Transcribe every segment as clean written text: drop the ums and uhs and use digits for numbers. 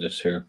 this here.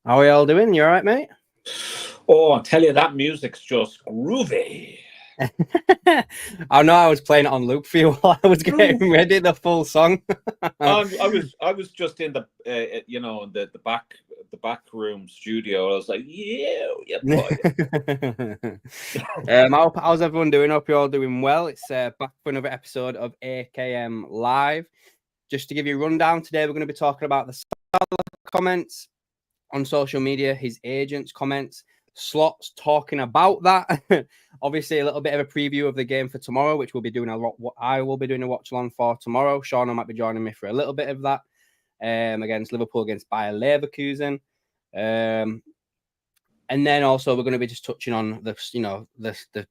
How are we all doing? You all right, mate? Oh, I tell you, that music's just groovy. I know I was playing it on loop for you while I was getting ready the full song. I was just in the the back room studio. I was like, yeah, boy. How's everyone doing? Hope you're all doing well. It's back for another episode of AKM Live. Just to give you a rundown, today we're going to be talking about the Salah comments on social media, his agent's comments, Slots talking about that. Obviously, a little bit of a preview of the game for tomorrow, which we'll be doing I will be doing a watch along for tomorrow. Seano might be joining me for a little bit of that against Liverpool against Bayer Leverkusen. And then also we're going to be just touching on the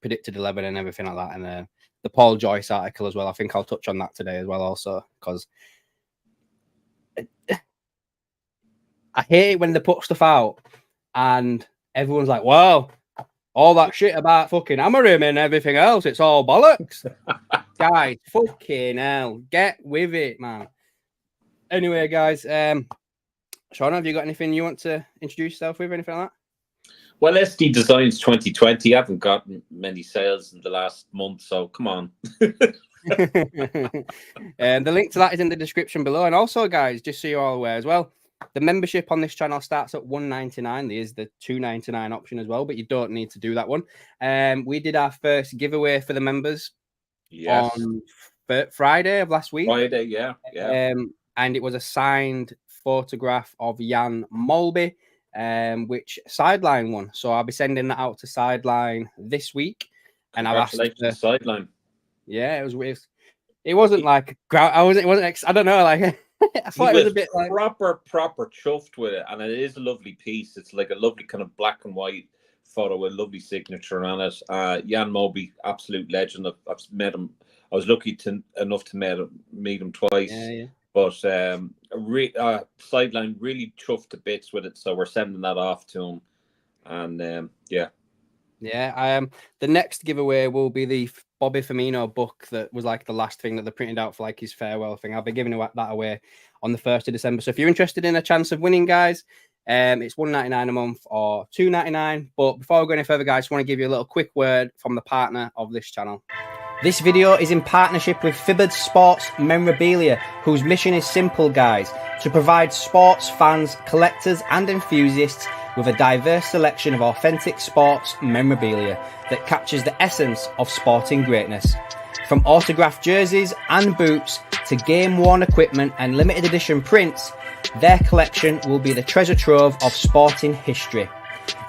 predicted 11 and everything like that, and the Paul Joyce article as well. I think I'll touch on that today as well, also because I hate it when they put stuff out and everyone's like, "Wow, all that shit about fucking Amorim and everything else, it's all bollocks." Guys, fucking hell, get with it, man. Anyway, guys, Sean, have you got anything you want to introduce yourself with, anything like that? Well, SD Designs 2020. I haven't gotten many sales in the last month, so come on. The link to that is in the description below. And also, guys, just so you're all aware as well, the membership on this channel starts at $1.99. There is the $2.99 option as well, but you don't need to do that one. We did our first giveaway for the members on Friday of last week. Friday, yeah. And it was a signed photograph of Jan Molby, which Sideline won. So I'll be sending that out to Sideline this week. And I've asked Sideline. Yeah, it was weird. It wasn't like I don't know, like I thought it was a bit like proper chuffed with it, and it is a lovely piece. It's like a lovely kind of black and white photo with a lovely signature on it. Jan Molby, absolute legend. I've met him. I was lucky enough to meet him twice. Yeah. But Sideline really chuffed to bits with it, so we're sending that off to him. And yeah. The next giveaway will be the Bobby Firmino book that was like the last thing that they printed out for like his farewell thing. I'll be giving that away on the 1st of December. So if you're interested in a chance of winning, guys, it's $1.99 a month or $2.99. But before we go any further, guys, I just want to give you a little quick word from the partner of this channel. This video is in partnership with Fibersportmemorabilia, whose mission is simple, guys, to provide sports fans, collectors and enthusiasts with a diverse selection of authentic sports memorabilia that captures the essence of sporting greatness. From autographed jerseys and boots to game-worn equipment and limited edition prints, their collection will be the treasure trove of sporting history.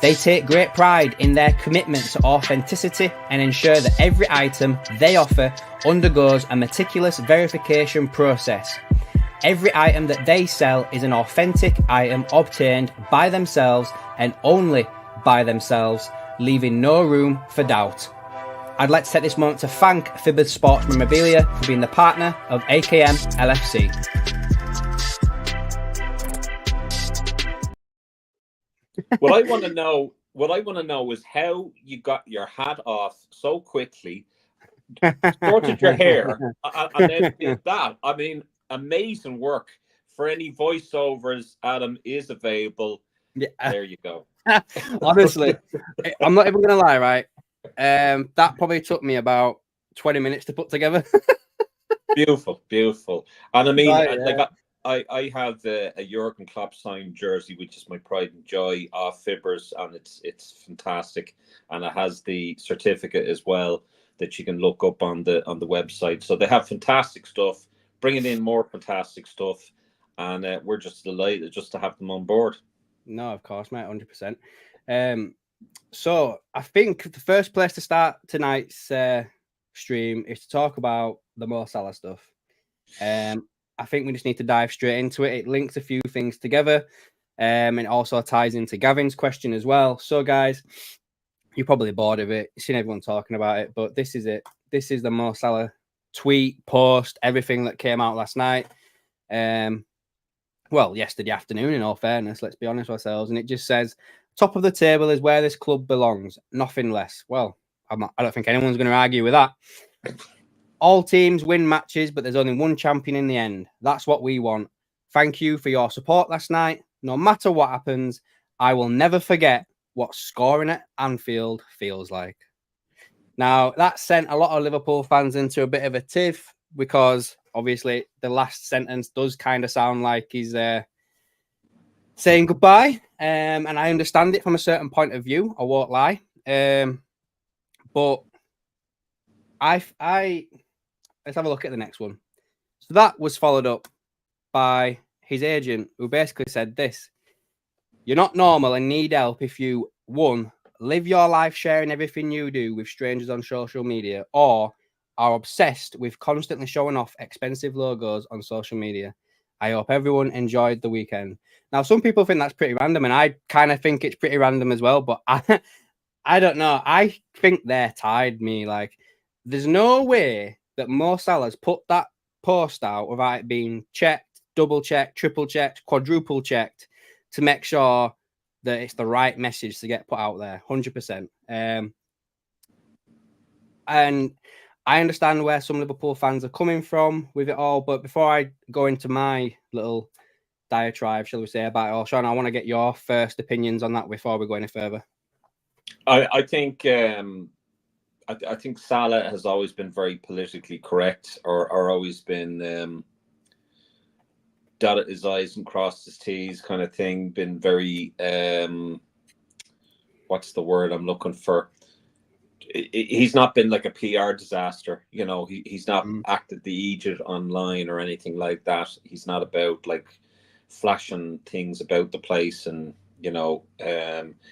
They take great pride in their commitment to authenticity and ensure that every item they offer undergoes a meticulous verification process. Every item that they sell is an authentic item obtained by themselves and only by themselves, leaving no room for doubt. I'd like to take this moment to thank Fibersportmemorabilia for being the partner of AKM LFC. What I want to know is how you got your hat off so quickly, sorted your hair, and then did that. I mean, amazing work. For any voiceovers, Adam is available. Yeah. There you go. Honestly, I'm not even gonna lie, right? That probably took me about 20 minutes to put together. Beautiful. And I mean, Right, like I have a Jurgen Klopp signed jersey, which is my pride and joy, off Fibbers, and it's fantastic, and it has the certificate as well. that you can look up on the website. So they have fantastic stuff, bringing in more fantastic stuff, and we're just delighted just to have them on board. No, of course, mate, 100%. So I think the first place to start tonight's stream is to talk about the Mo Salah stuff. I think we just need to dive straight into it. It links a few things together, and it also ties into Gavin's question as well. So, guys, you're probably bored of it. You've seen everyone talking about it, but this is it. This is the Mo Salah tweet, post, everything that came out last night. Well, yesterday afternoon, in all fairness, let's be honest with ourselves. And it just says, top of the table is where this club belongs, nothing less. Well, I don't think anyone's going to argue with that. All teams win matches, but there's only one champion in the end. That's what we want. Thank you for your support last night. No matter what happens, I will never forget what scoring at Anfield feels like. Now, that sent a lot of Liverpool fans into a bit of a tiff because obviously the last sentence does kind of sound like he's saying goodbye. And I understand it from a certain point of view. I won't lie. But let's have a look at the next one. So that was followed up by his agent, who basically said this: you're not normal and need help if you, 1, live your life sharing everything you do with strangers on social media, or are obsessed with constantly showing off expensive logos on social media. I hope everyone enjoyed the weekend. Now, some people think that's pretty random, and I kind of think it's pretty random as well, but I don't know. I think they're tied me. Like, there's no way that Mo Salah's put that post out without it being checked, double checked, triple checked, quadruple checked to make sure that it's the right message to get put out there. 100%. And I understand where some Liverpool fans are coming from with it all. But before I go into my little diatribe, shall we say, about it all, Sean, I want to get your first opinions on that before we go any further. I think I think Salah has always been very politically correct, or always been dotted his I's and crossed his T's kind of thing. Been very what's the word I'm looking for? He's not been like a PR disaster, you know. He's not acted the Egypt online or anything like that. He's not about like flashing things about the place and, you know,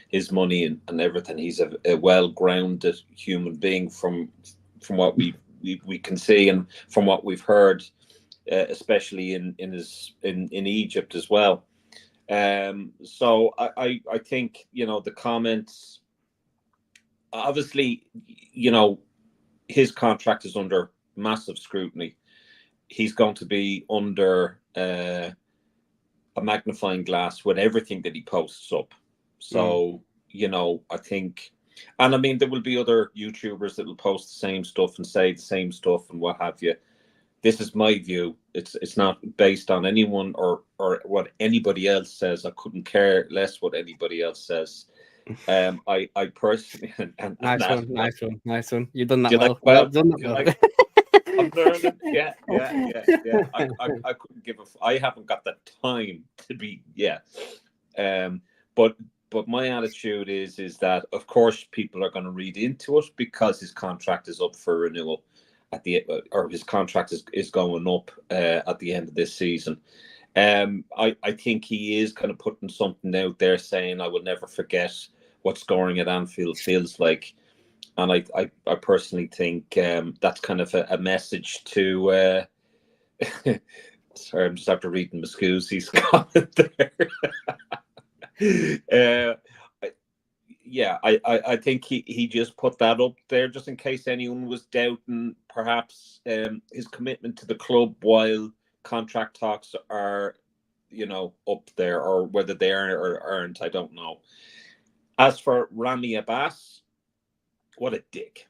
his money and everything. He's a well-grounded human being from what we can see and from what we've heard, especially in Egypt as well. So I think, you know, the comments, obviously, you know, his contract is under massive scrutiny. He's going to be under a magnifying glass with everything that he posts up. So, you know, I think, and I mean, there will be other YouTubers that will post the same stuff and say the same stuff and what have you. This is my view. It's not based on anyone or what anybody else says. I couldn't care less what anybody else says. I personally and nice one. You've done that you well. like, well done that well. like, I'm learning. Yeah. I couldn't give I haven't got the time to be. But my attitude is that of course people are going to read into it because his contract is up for renewal or his contract is going up at the end of this season. I think he is kind of putting something out there saying, I will never forget what scoring at Anfield feels like. And I personally think that's kind of a message to sorry, I'm just after reading Muscuzzi's comment there. I think he just put that up there just in case anyone was doubting perhaps his commitment to the club while contract talks are, you know, up there, or whether they are or aren't, I don't know. As for Rami Abbas, what a dick.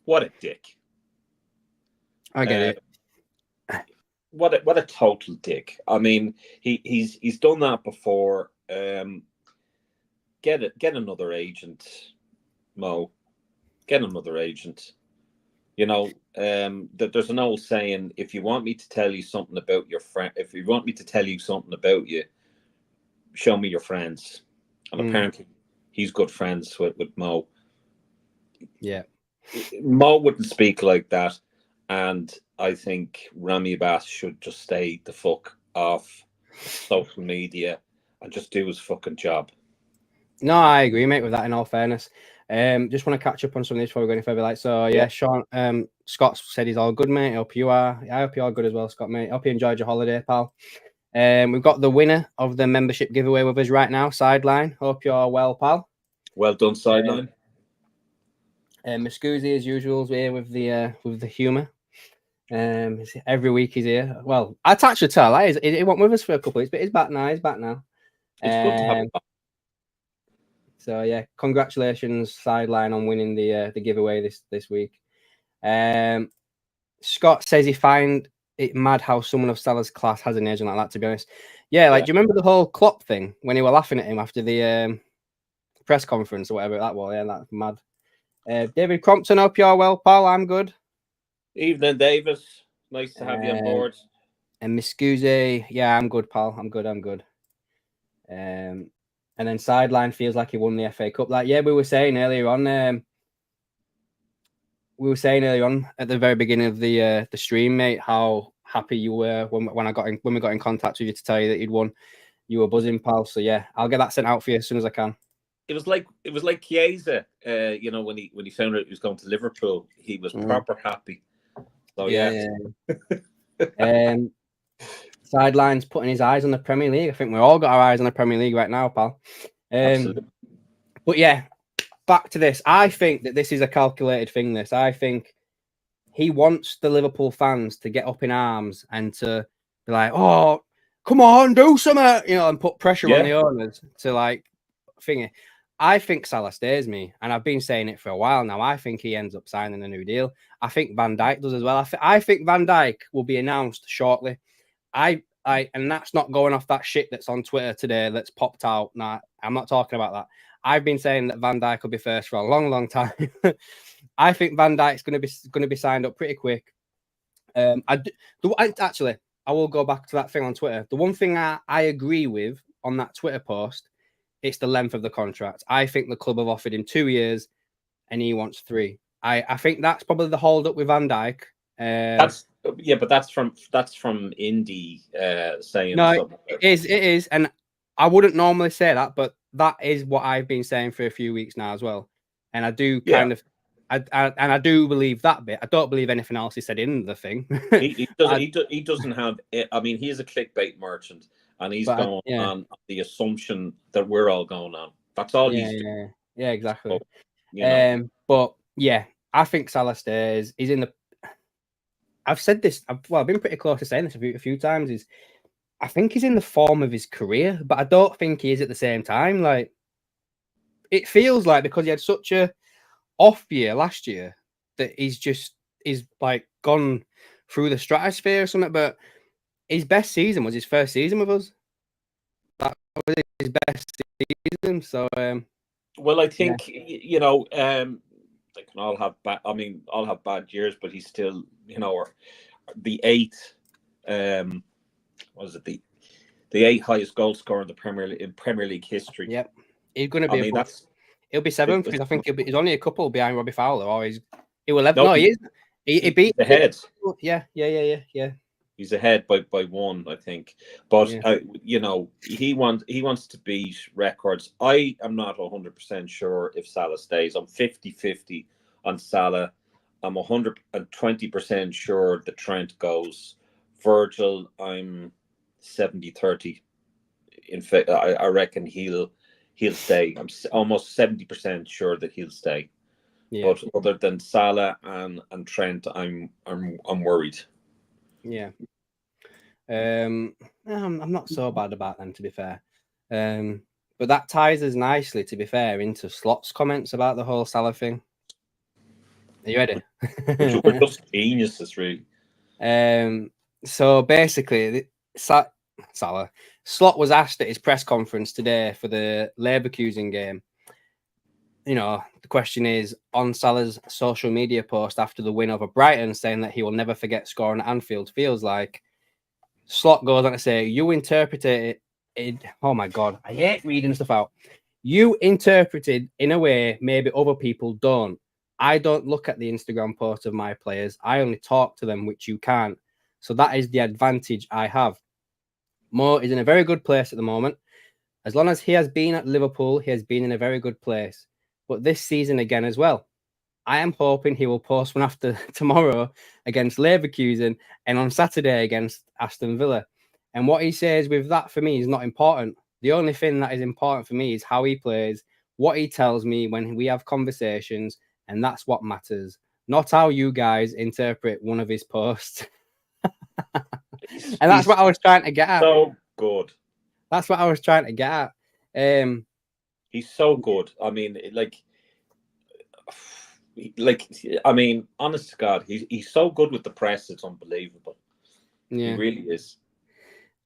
What a dick. I get it. What a total dick. I mean, he's done that before. Get another agent, Mo. Get another agent. You know, there's an old saying: if you want me to tell you something about your friend, if you want me to tell you something about you, show me your friends. And apparently, he's good friends with Mo. Yeah. Mo wouldn't speak like that, and I think Rami Abbas should just stay the fuck off social media and just do his fucking job. No, I agree, mate, with that. In all fairness, just want to catch up on some of this before we go any further. Like, so yeah, Sean, Scott said he's all good, mate. I hope you are. I hope you're all good as well, Scott, mate. Hope you enjoyed your holiday, pal. We've got the winner of the membership giveaway with us right now, Sideline. Hope you're well, pal. Well done, Sideline. Muscusi, as usual, is here with the humour. Every week he's here. Well, I actually tell he went with us for a couple of weeks, but he's back now. He's back now. It's good to have him back. So yeah, congratulations, Sideline, on winning the giveaway this week. Scott says he find it mad how someone of Salah's class has an agent like that. To be honest, yeah, like do you remember the whole Klopp thing when he were laughing at him after the press conference or whatever that was? Yeah, that's mad. David Crompton, hope you're well, pal. I'm good. Evening, Davis. Nice to have you on board. And Miss Guzzi, yeah, I'm good, pal. I'm good. And then Sideline feels like he won the FA Cup. Like, yeah, we were saying earlier on at the very beginning of the stream, mate, how happy you were when we got in contact with you to tell you that you'd won. You were buzzing, pal. So yeah, I'll get that sent out for you as soon as I can. It was like Chiesa, when he found out he was going to Liverpool, he was proper happy. So yeah. Sideline's putting his eyes on the Premier League. I think we've all got our eyes on the Premier League right now, pal. Absolutely. But yeah, back to this. I think that this is a calculated thing. I think he wants the Liverpool fans to get up in arms and to be like, "Oh, come on, do something," and put pressure on the owners to like thingy. I think Salah stays, me, and I've been saying it for a while now. I think he ends up signing a new deal. I think Van Dijk does as well. I think Van Dijk will be announced shortly. And that's not going off that shit that's on Twitter today that's popped out. Nah, I'm not talking about that. I've been saying that Van Dijk will be first for a long, long time. I think Van Dijk's going to be signed up pretty quick. Actually, I will go back to that thing on Twitter. The one thing I agree with on that Twitter post, it's the length of the contract. I think the club have offered him 2 years, and he wants 3. I think that's probably the hold up with Van Dijk. But that's from Indy saying. No, something. It is, and I wouldn't normally say that, but that is what I've been saying for a few weeks now as well. And I do I do believe that bit. I don't believe anything else he said in the thing. He doesn't have. I mean, he is a clickbait merchant, and he's going on the assumption that we're all going on. That's all he's doing. Yeah, exactly. So, but yeah, I think Salah stays. He's in the. I've said this. I've been pretty close to saying this a few times. I think he's in the form of his career, but I don't think he is at the same time. Like, it feels like because he had such a off year last year that he's like gone through the stratosphere or something. But his best season was his first season with us. That was his best season. So, well, I think they can all have all have bad years, but he's still, or the 8th. Was it the 8th highest goal scorer in the Premier League history? Yep, he's going to be. He'll be 7th because I think he's only a couple behind Robbie Fowler, or he will 11th. No, he is. He beat ahead. Yeah. He's ahead by 1, I think. But he wants to beat records. I am not 100% sure if Salah stays. I'm 50-50 on Salah. I'm 120% sure that Trent goes. Virgil, I'm 70-30. In fact, I reckon he'll stay. I'm almost 70% sure that he'll stay. Yeah. But other than Salah and Trent, I'm worried. Yeah. I'm not so bad about them, to be fair. But that ties us nicely, to be fair, into Slot's comments about the whole Salah thing. Are you ready? We're just geniuses, really. So basically, Salah Slot was asked at his press conference today for the Leverkusen game. The question is on Salah's social media post after the win over Brighton, saying that he will never forget scoring at Anfield. Feels like Slot goes on to say, "You interpreted it. Oh my God, I hate reading stuff out. You interpreted in a way maybe other people don't. I don't look at the Instagram posts of my players. I only talk to them, which you can't. So that is the advantage I have. Mo is in a very good place at the moment. As long as he has been at Liverpool, he has been in a very good place. But this season again as well, I am hoping he will post one after tomorrow against Leverkusen and on Saturday against Aston Villa. And what he says with that for me is not important. The only thing that is important for me is how he plays, what he tells me when we have conversations, and that's what matters. Not how you guys interpret one of his posts. And that's what I was trying to get at. So good. That's what I was trying to get at. He's so good. I mean, I mean, honest to God, he's so good with the press. It's unbelievable. Yeah. He really is.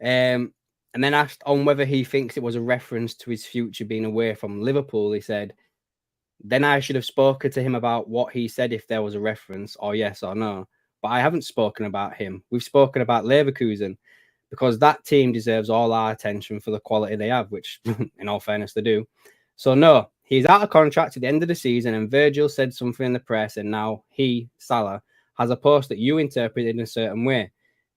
And then asked on whether he thinks it was a reference to his future being away from Liverpool, he said, then I should have spoken to him about what he said if there was a reference, or yes or no. But I haven't spoken about him. We've spoken about Leverkusen, because that team deserves all our attention for the quality they have, which, in all fairness, they do. So, no, he's out of contract at the end of the season, and Virgil said something in the press, and now he, Salah, has a post that you interpreted in a certain way.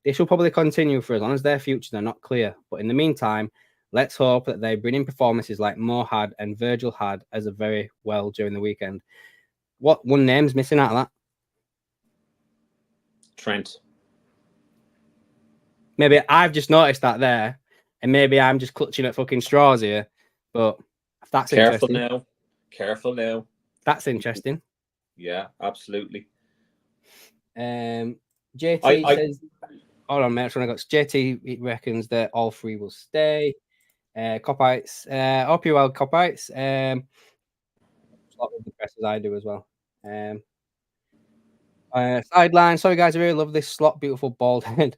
This will probably continue for as long as their futures are not clear. But in the meantime, let's hope that they bring in performances like Mo had and Virgil had as a very well during the weekend. What one name's missing out of that? Trent. Maybe I've just noticed that there, and maybe I'm just clutching at fucking straws here. But that's Careful interesting. now. Careful now. That's interesting. Yeah, absolutely. JT says, hold on, mate. JT reckons that all three will stay. Copites, hope you're well, Copites. A lot of the press as I do as well. Sideline. Sorry, guys. I really love this slot. Beautiful bald head.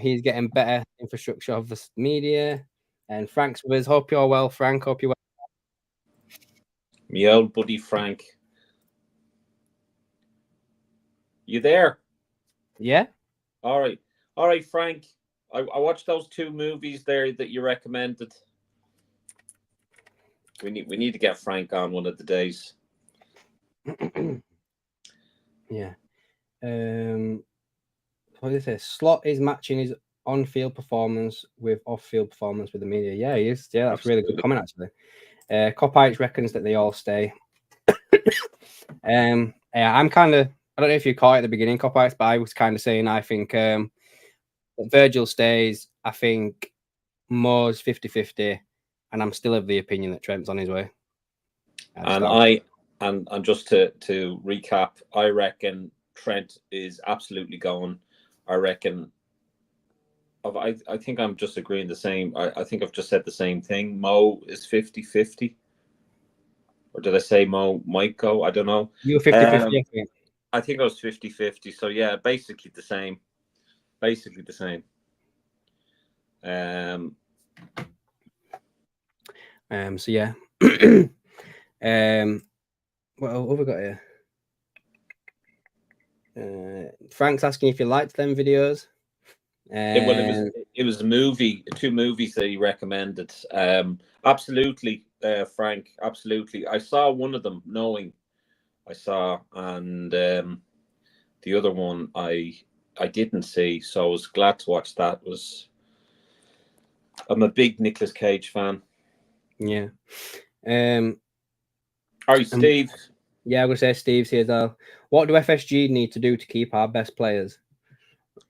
He's getting better infrastructure of the media. And Frank's with us. Hope you're well, Frank. Hope you're well. Me old buddy Frank. You there? Yeah. All right, Frank. I watched those 2 movies there that you recommended. We need to get Frank on one of the days. Yeah. What is this? Slot is matching his on-field performance with off-field performance with the media. Yeah, he is. Yeah, that's absolutely. Really good comment, actually. Copites reckons that they all stay. Yeah, I'm kind of, I don't know if you caught it at the beginning, Copites, but I was kind of saying I think Virgil stays. I think Mo's 50-50, and I'm still of the opinion that Trent's on his way. And just to recap, I reckon Trent is absolutely going. I reckon. I think I'm just agreeing the same. I think I've just said the same thing. Mo is 50-50. Or did I say Mo might go? I don't know. You were 50-50. I think I was 50-50. So yeah, basically the same. So yeah. What have we got here? Frank's asking if you liked them videos. It was a movie, 2 movies that he recommended. Absolutely, Frank. Absolutely. I saw one of them, knowing I saw, and the other one I didn't see. So I was glad to watch that. I'm a big Nicolas Cage fan. Yeah. All right, Steve. Yeah, I'm going to say Steve's here though. What do FSG need to do to keep our best players?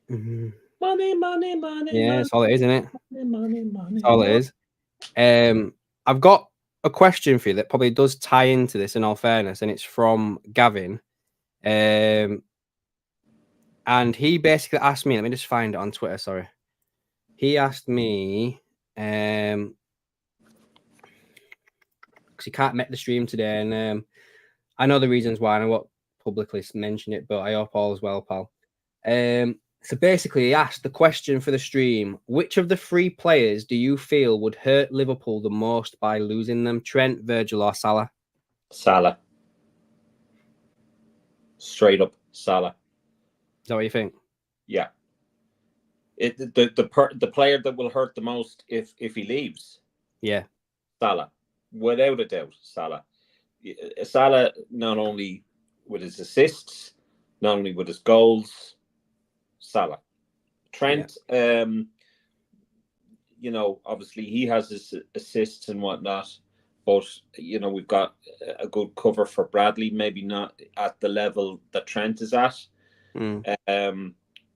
Money. Yeah, that's all it is, isn't it? Money. That's all it is. I've got a question for you that probably does tie into this, in all fairness, and it's from Gavin. And he basically asked me, let me just find it on Twitter, sorry. He asked me, because he can't make the stream today, and I know the reasons why, and I won't publicly mention it, but I hope all is well, pal. So basically, he asked the question for the stream: which of the 3 players do you feel would hurt Liverpool the most by losing them? Trent, Virgil, or Salah? Salah. Straight up, Salah. Is that what you think? Yeah. The player that will hurt the most if he leaves. Yeah. Salah, without a doubt, Salah. Salah not only with his assists, not only with his goals. Salah. Trent, you know, obviously he has his assists and whatnot, but you know, we've got a good cover for Bradley, maybe not at the level that Trent is at.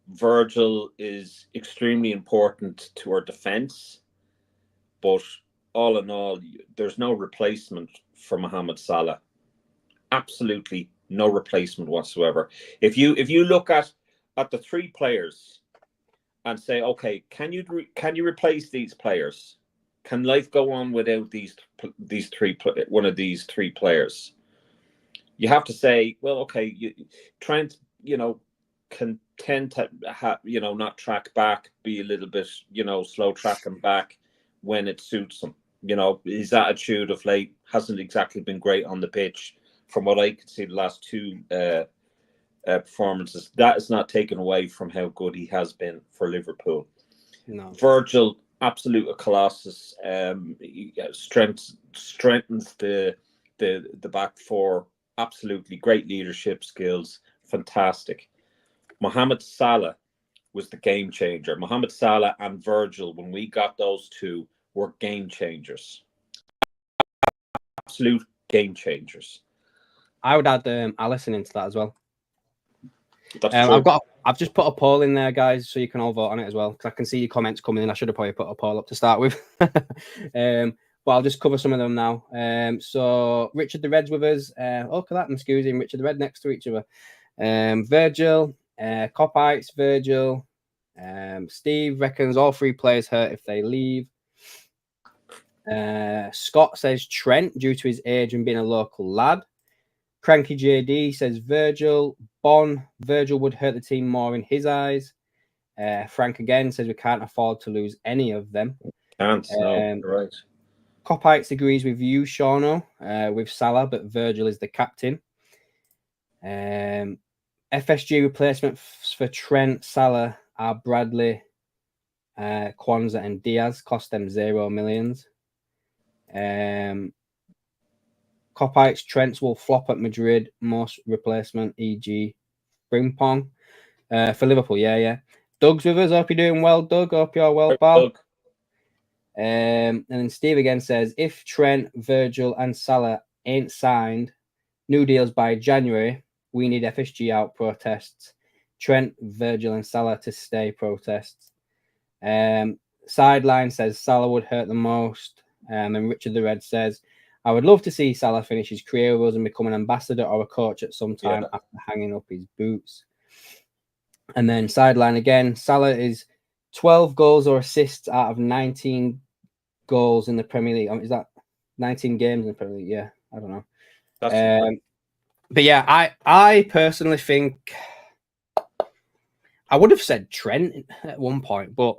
Virgil is extremely important to our defense, but all in all, there's no replacement for Mohamed Salah. Absolutely no replacement whatsoever. If you look at the three players and say, okay, can you replace these players? Can life go on without these three, one of these three players? You have to say, well, okay, Trent, you know, can tend to have, you know, not track back, be a little bit, you know, slow tracking back when it suits him. You know, his attitude of late hasn't exactly been great on the pitch, from what I could see the last two performances. That is not taken away from how good he has been for Liverpool. No. Virgil, absolute colossus. Strengthens the back four. Absolutely great leadership skills. Fantastic. Mohamed Salah was the game changer. Mohamed Salah and Virgil, when we got those two, were game changers. Absolute game changers. I would add Alisson into that as well. That's true. I've just put a poll in there, guys, so you can all vote on it as well, because I can see your comments coming in. I should have probably put a poll up to start with. But I'll just cover some of them now. So Richard the Red's with us. Look at that, I'm squeezing Richard the Red next to each other. Virgil, Copites, Virgil. Steve reckons all three players hurt if they leave. Scott says Trent due to his age and being a local lad. Cranky JD says Virgil. Virgil would hurt the team more in his eyes. Frank again says we can't afford to lose any of them. Can't, no, right. Copites agrees with you, Seano, with Salah, but Virgil is the captain. FSG replacement for Trent, Salah are Bradley, Kwanzaa and Diaz. Cost them $0 million. Copites, Trent's will flop at Madrid. Most replacement, e.g. Frimpong. For Liverpool, yeah. Doug's with us. Hope you're doing well, Doug. Hope you're well, pal. And then Steve again says, if Trent, Virgil and Salah ain't signed, new deals by January, we need FSG out protests. Trent, Virgil and Salah to stay protests. Sideline says Salah would hurt the most. And Richard the Red says, I would love to see Salah finish his career with us and become an ambassador or a coach at some time after hanging up his boots. And then sideline again, Salah is 12 goals or assists out of 19 goals in the Premier League. Is that 19 games in the Premier League? Yeah, I don't know. But yeah, I personally think I would have said Trent at one point, but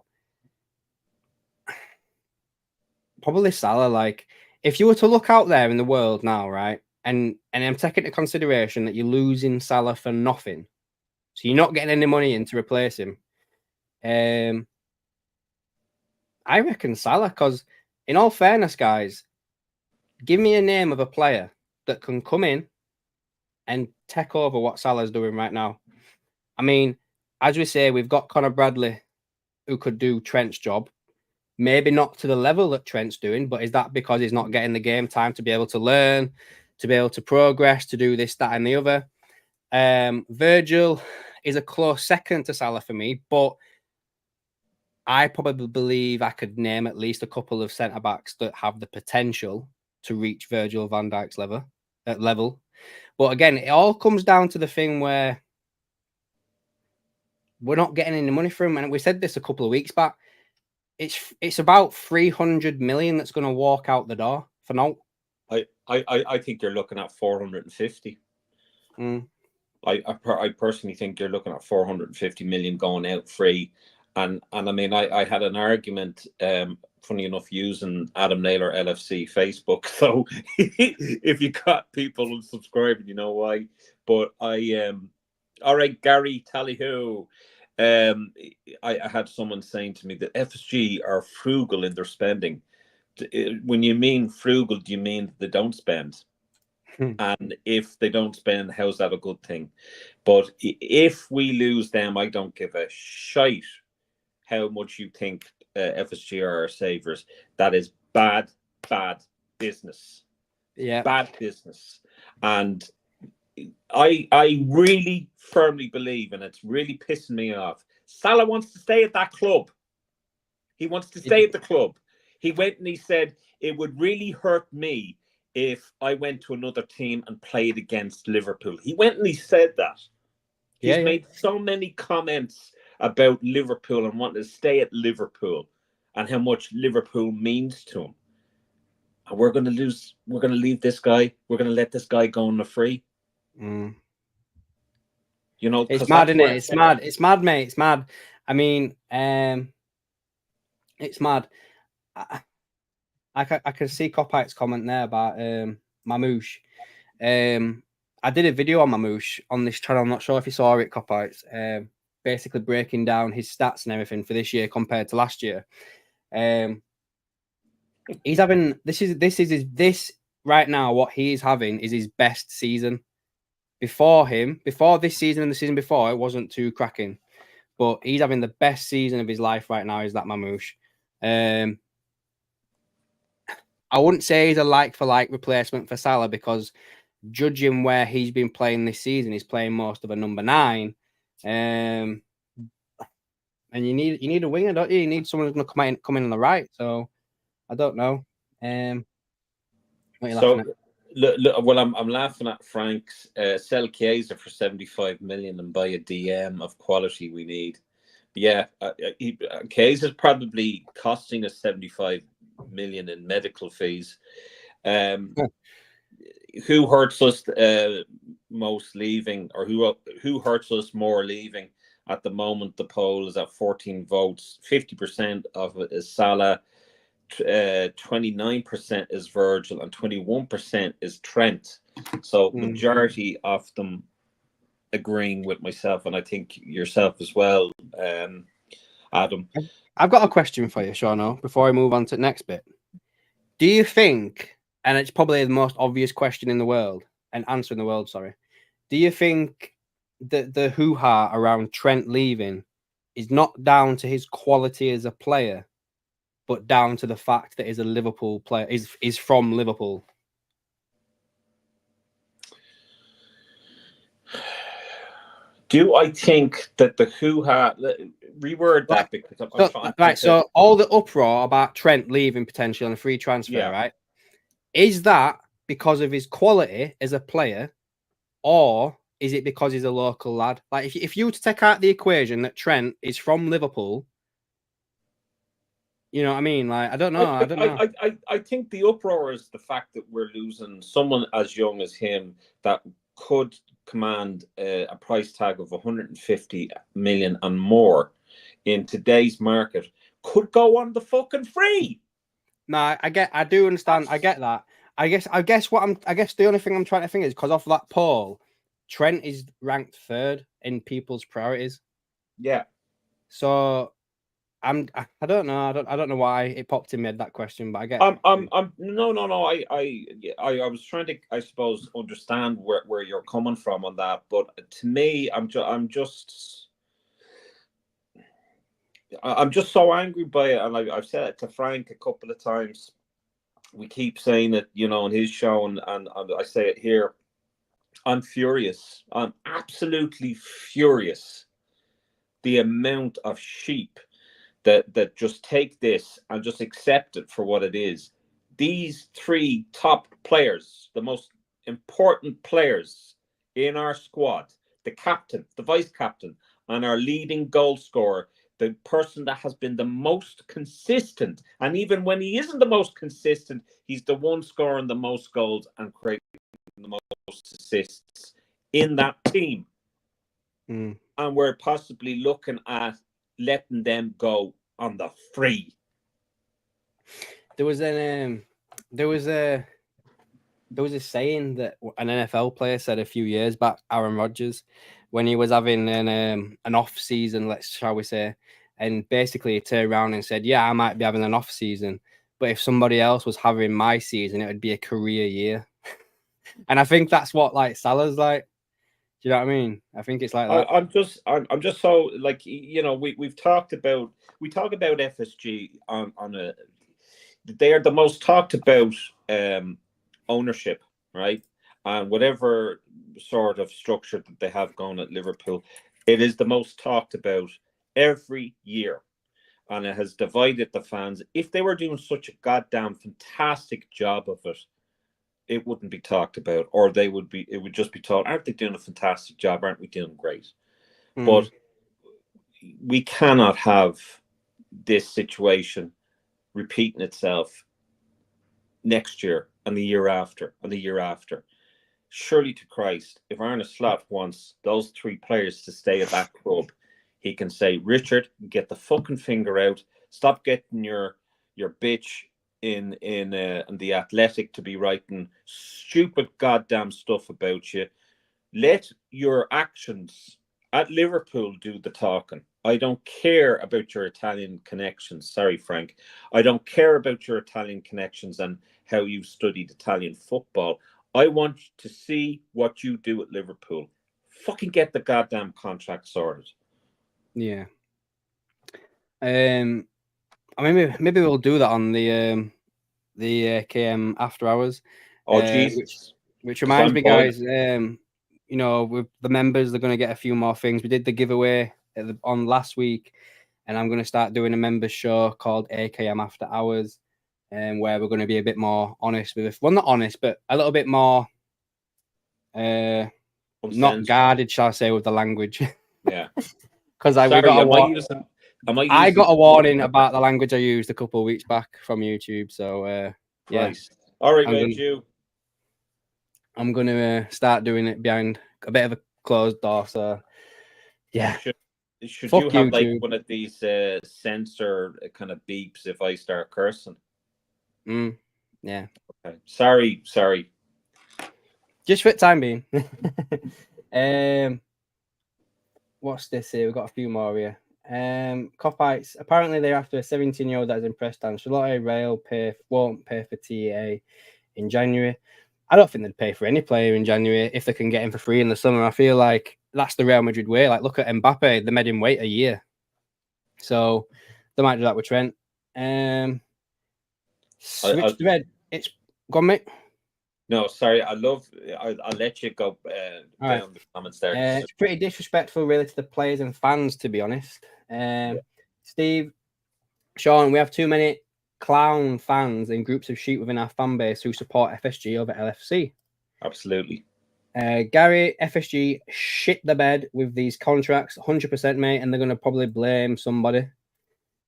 probably Salah. Like, if you were to look out there in the world now, right, and I'm taking into consideration that you're losing Salah for nothing, so you're not getting any money in to replace him. I reckon Salah, because in all fairness, guys, give me a name of a player that can come in and take over what Salah's doing right now. I mean, as we say, we've got Conor Bradley who could do Trent's job. Maybe not to the level that Trent's doing, but is that because he's not getting the game time to be able to learn, to be able to progress, to do this, that, and the other? Virgil is a close second to Salah for me, but I probably believe I could name at least a couple of centre-backs that have the potential to reach Virgil van Dijk's level. But again, it all comes down to the thing where we're not getting any money for him. And we said this a couple of weeks back. It's about 300 million that's going to walk out the door for now. I think you're looking at 450. I personally think you're looking at 450 million going out free. And I mean, I had an argument, funny enough, using AKM LFC Facebook. So if you got people subscribing, you know why. But all right, Gary Tallyho. I had someone saying to me that FSG are frugal in their spending. When you mean frugal, do you mean they don't spend? And if they don't spend, how's that a good thing? But if we lose them, I don't give a shite how much you think FSG are our saviours. That is bad business. Yeah. Bad business. And I really firmly believe, and it's really pissing me off, Salah wants to stay at that club. He wants to stay at the club. He went and he said, it would really hurt me if I went to another team and played against Liverpool. He went and he said that. He's made so many comments about Liverpool and wanting to stay at Liverpool and how much Liverpool means to him. And we're going to lose. We're going to leave this guy. We're going to let this guy go on the free. Mm. You know, it's mad, isn't it? It's mad. It's mad, mate. It's mad. I mean, it's mad. I can see Copite's comment there about Mamouche. I did a video on Mamouche on this channel. I'm not sure if you saw it, Copites. Basically breaking down his stats and everything for this year compared to last year. He's having this right now. What he's having is his best season. Before this season and the season before, it wasn't too cracking. But he's having the best season of his life right now. Is that Mamouche? I wouldn't say he's a like-for-like replacement for Salah because judging where he's been playing this season, he's playing most of a number 9. And you need a winger, don't you? You need someone who's going to come in on the right. So I don't know. What are you laughing at? Look, well, I'm laughing at Frank's sell Chiesa for 75 million and buy a DM of quality we need. Yeah, Chiesa's probably costing us 75 million in medical fees. Who hurts us most leaving, or who hurts us more leaving? At the moment, the poll is at 14 votes. 50% of it is Salah. 29% is Virgil and 21% is Trent. So majority of them agreeing with myself, and I think yourself as well, Adam. I've got a question for you, Seano, before I move on to the next bit. Do you think, and it's probably the most obvious question in the world, and answer in the world, sorry, do you think that the hoo-ha around Trent leaving is not down to his quality as a player, but down to the fact that he's a Liverpool player, is from Liverpool? Do I think that the hoo-ha, reword that because so all the uproar about Trent leaving potentially on a free transfer, right? Is that because of his quality as a player, or is it because he's a local lad? Like, if you were to take out the equation that Trent is from Liverpool, you know what I mean? Like, I don't know. I think the uproar is the fact that we're losing someone as young as him that could command a price tag of 150 million and more in today's market, could go on the fucking free. No, I do understand. I get that. I guess the only thing I'm trying to think is because of that poll, Trent is ranked 3rd in people's priorities. Yeah. So I don't know. I don't know why it popped in me that question, but I get. No. I was trying to, I suppose, understand where you're coming from on that, but to me, I'm just so angry by it, and I've said it to Frank a couple of times. We keep saying it, you know, on his show, and I say it here. I'm furious. I'm absolutely furious. The amount of sheep that just take this and just accept it for what it is. These 3 top players, the most important players in our squad, the captain, the vice captain, and our leading goal scorer, the person that has been the most consistent, and even when he isn't the most consistent, he's the one scoring the most goals and creating the most assists in that team. And we're possibly looking at letting them go on the free. There was a saying that an NFL player said a few years back, Aaron Rodgers, when he was having an off season, shall we say, and basically he turned around and said, "Yeah, I might be having an off season, but if somebody else was having my season, it would be a career year." And I think that's what like Salah's like. Do you know what I mean? I think it's like that. I'm just so like, you know, we talk about FSG on a, they are the most talked about ownership, right? And whatever sort of structure that they have going at Liverpool, it is the most talked about every year. And it has divided the fans. If they were doing such a goddamn fantastic job of it, it wouldn't be talked about, or it would just be told, aren't they doing a fantastic job? Aren't we doing great? But we cannot have this situation repeating itself next year and the year after and the year after. Surely to Christ, if Arne Slot wants those 3 players to stay at that club, he can say, Richard, get the fucking finger out. Stop getting your bitch in the Athletic to be writing stupid goddamn stuff about you. Let your actions at Liverpool do the talking. I don't care about your Italian connections. Sorry, Frank. I don't care about your Italian connections and how you studied Italian football. I want to see what you do at Liverpool. Fucking get the goddamn contract sorted. Yeah. Maybe we'll do that on the AKM after hours. Oh, Jesus. Which reminds me, guys, you know, with the members, they're going to get a few more things. We did the giveaway on last week, and I'm going to start doing a members show called AKM After Hours, where we're going to be a bit more honest with it. Well, not honest, but a little bit more not guarded, shall I say, with the language. Yeah. Because I got a warning about the language I used a couple of weeks back from YouTube. So, yeah. Nice. All right, I'm going to start doing it behind a bit of a closed door. So, yeah. Should you have like one of these censor kind of beeps if I start cursing? Yeah. Okay. Sorry. Just for the time being. What's this here? We've got a few more here. Copites. Apparently, they're after a 17-year-old that is impressed. And Charlotte Rail won't pay for TEA in January. I don't think they'd pay for any player in January if they can get him for free in the summer. I feel like that's the Real Madrid way. Like, look at Mbappe. They made him wait a year. So they might do that with Trent. Switch the red. It's gone, mate. No, sorry. I'll let you go down the comments there. It's pretty disrespectful, really, to the players and fans, to be honest. Steve, Sean, we have too many clown fans in groups of sheep within our fan base who support FSG over LFC. Absolutely. Gary, FSG shit the bed with these contracts, 100%, mate, and they're going to probably blame somebody.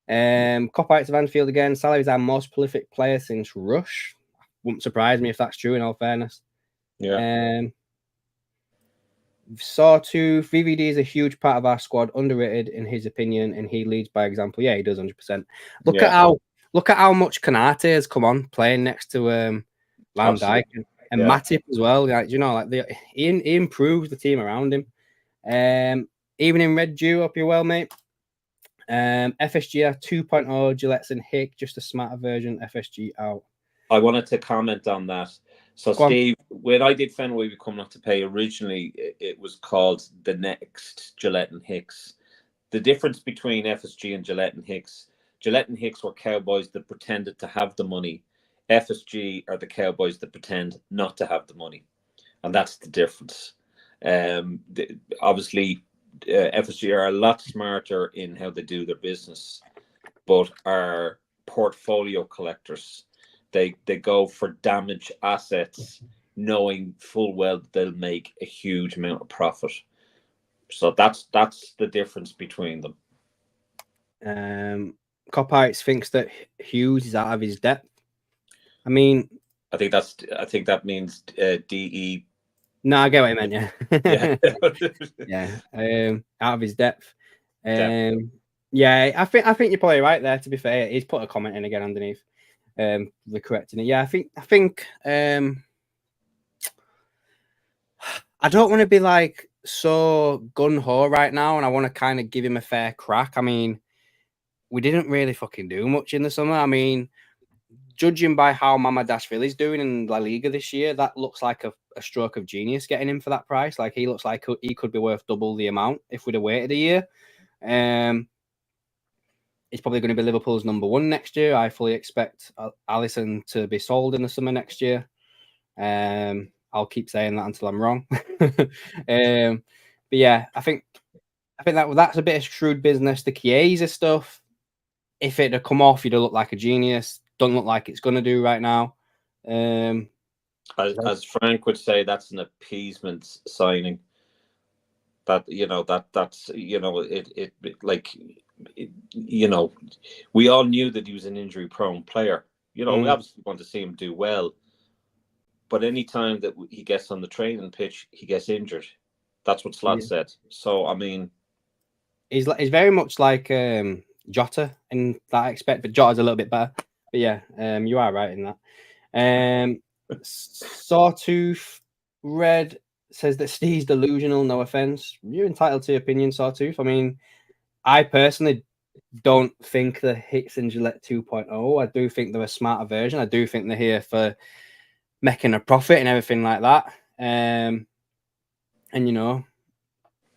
Copites of Anfield again. Salah is our most prolific player since Rush. Wouldn't surprise me if that's true, in all fairness. Yeah. Sawtooth, VVD is a huge part of our squad, underrated in his opinion, and he leads by example. Yeah, he does 100%. Look at how much Kanate has come on playing next to Van Dijk and Matip as well. Like, you know, like he improves the team around him. Even in Red Dew, up you well, mate. FSG 2.0, Gillette's and Hick, just a smarter version. FSG out. I wanted to comment on that. So, Steve, when I did Fenway Become Not to Pay, originally it was called The Next Gillette and Hicks. The difference between FSG and Gillette and Hicks were cowboys that pretended to have the money. FSG are the cowboys that pretend not to have the money. And that's the difference. Obviously, FSG are a lot smarter in how they do their business, but are portfolio collectors. They go for damaged assets, knowing full well that they'll make a huge amount of profit. So that's the difference between them. Copites thinks that Hughes is out of his depth. I mean, I think that means DE. No, I get what you meant. Yeah. Yeah. Out of his depth. Yeah, I think you're probably right there. To be fair, he's put a comment in again underneath. Correcting it. Yeah, I think I don't want to be like so gun-ho right now, and I want to kind of give him a fair crack. I mean, we didn't really fucking do much in the summer. I mean, judging by how Mamardashvili is doing in La Liga this year, that looks like a stroke of genius getting him for that price. Like, he looks like he could be worth double the amount if we'd have waited a year. He's probably going to be Liverpool's number one next year. I fully expect Alisson to be sold in the summer next year. I'll keep saying that until I'm wrong. But yeah, I think that's a bit of shrewd business. The Chiesa stuff, if it had come off, you'd have looked like a genius. Don't look like it's going to do right now. As Frank would say, that's an appeasement signing. That that's we all knew that he was an injury-prone player. We obviously want to see him do well, but any time that he gets on the training pitch, he gets injured. That's what Slot said. So I mean, he's very much like Jota in that aspect, but Jota's a little bit better. But yeah, you are right in that. Sawtooth Red says that Steve's delusional. No offense, you're entitled to your opinion, Sawtooth. I mean, I personally don't think the Hicks and Gillette 2.0. I do think they're a smarter version. I do think they're here for making a profit and everything like that. And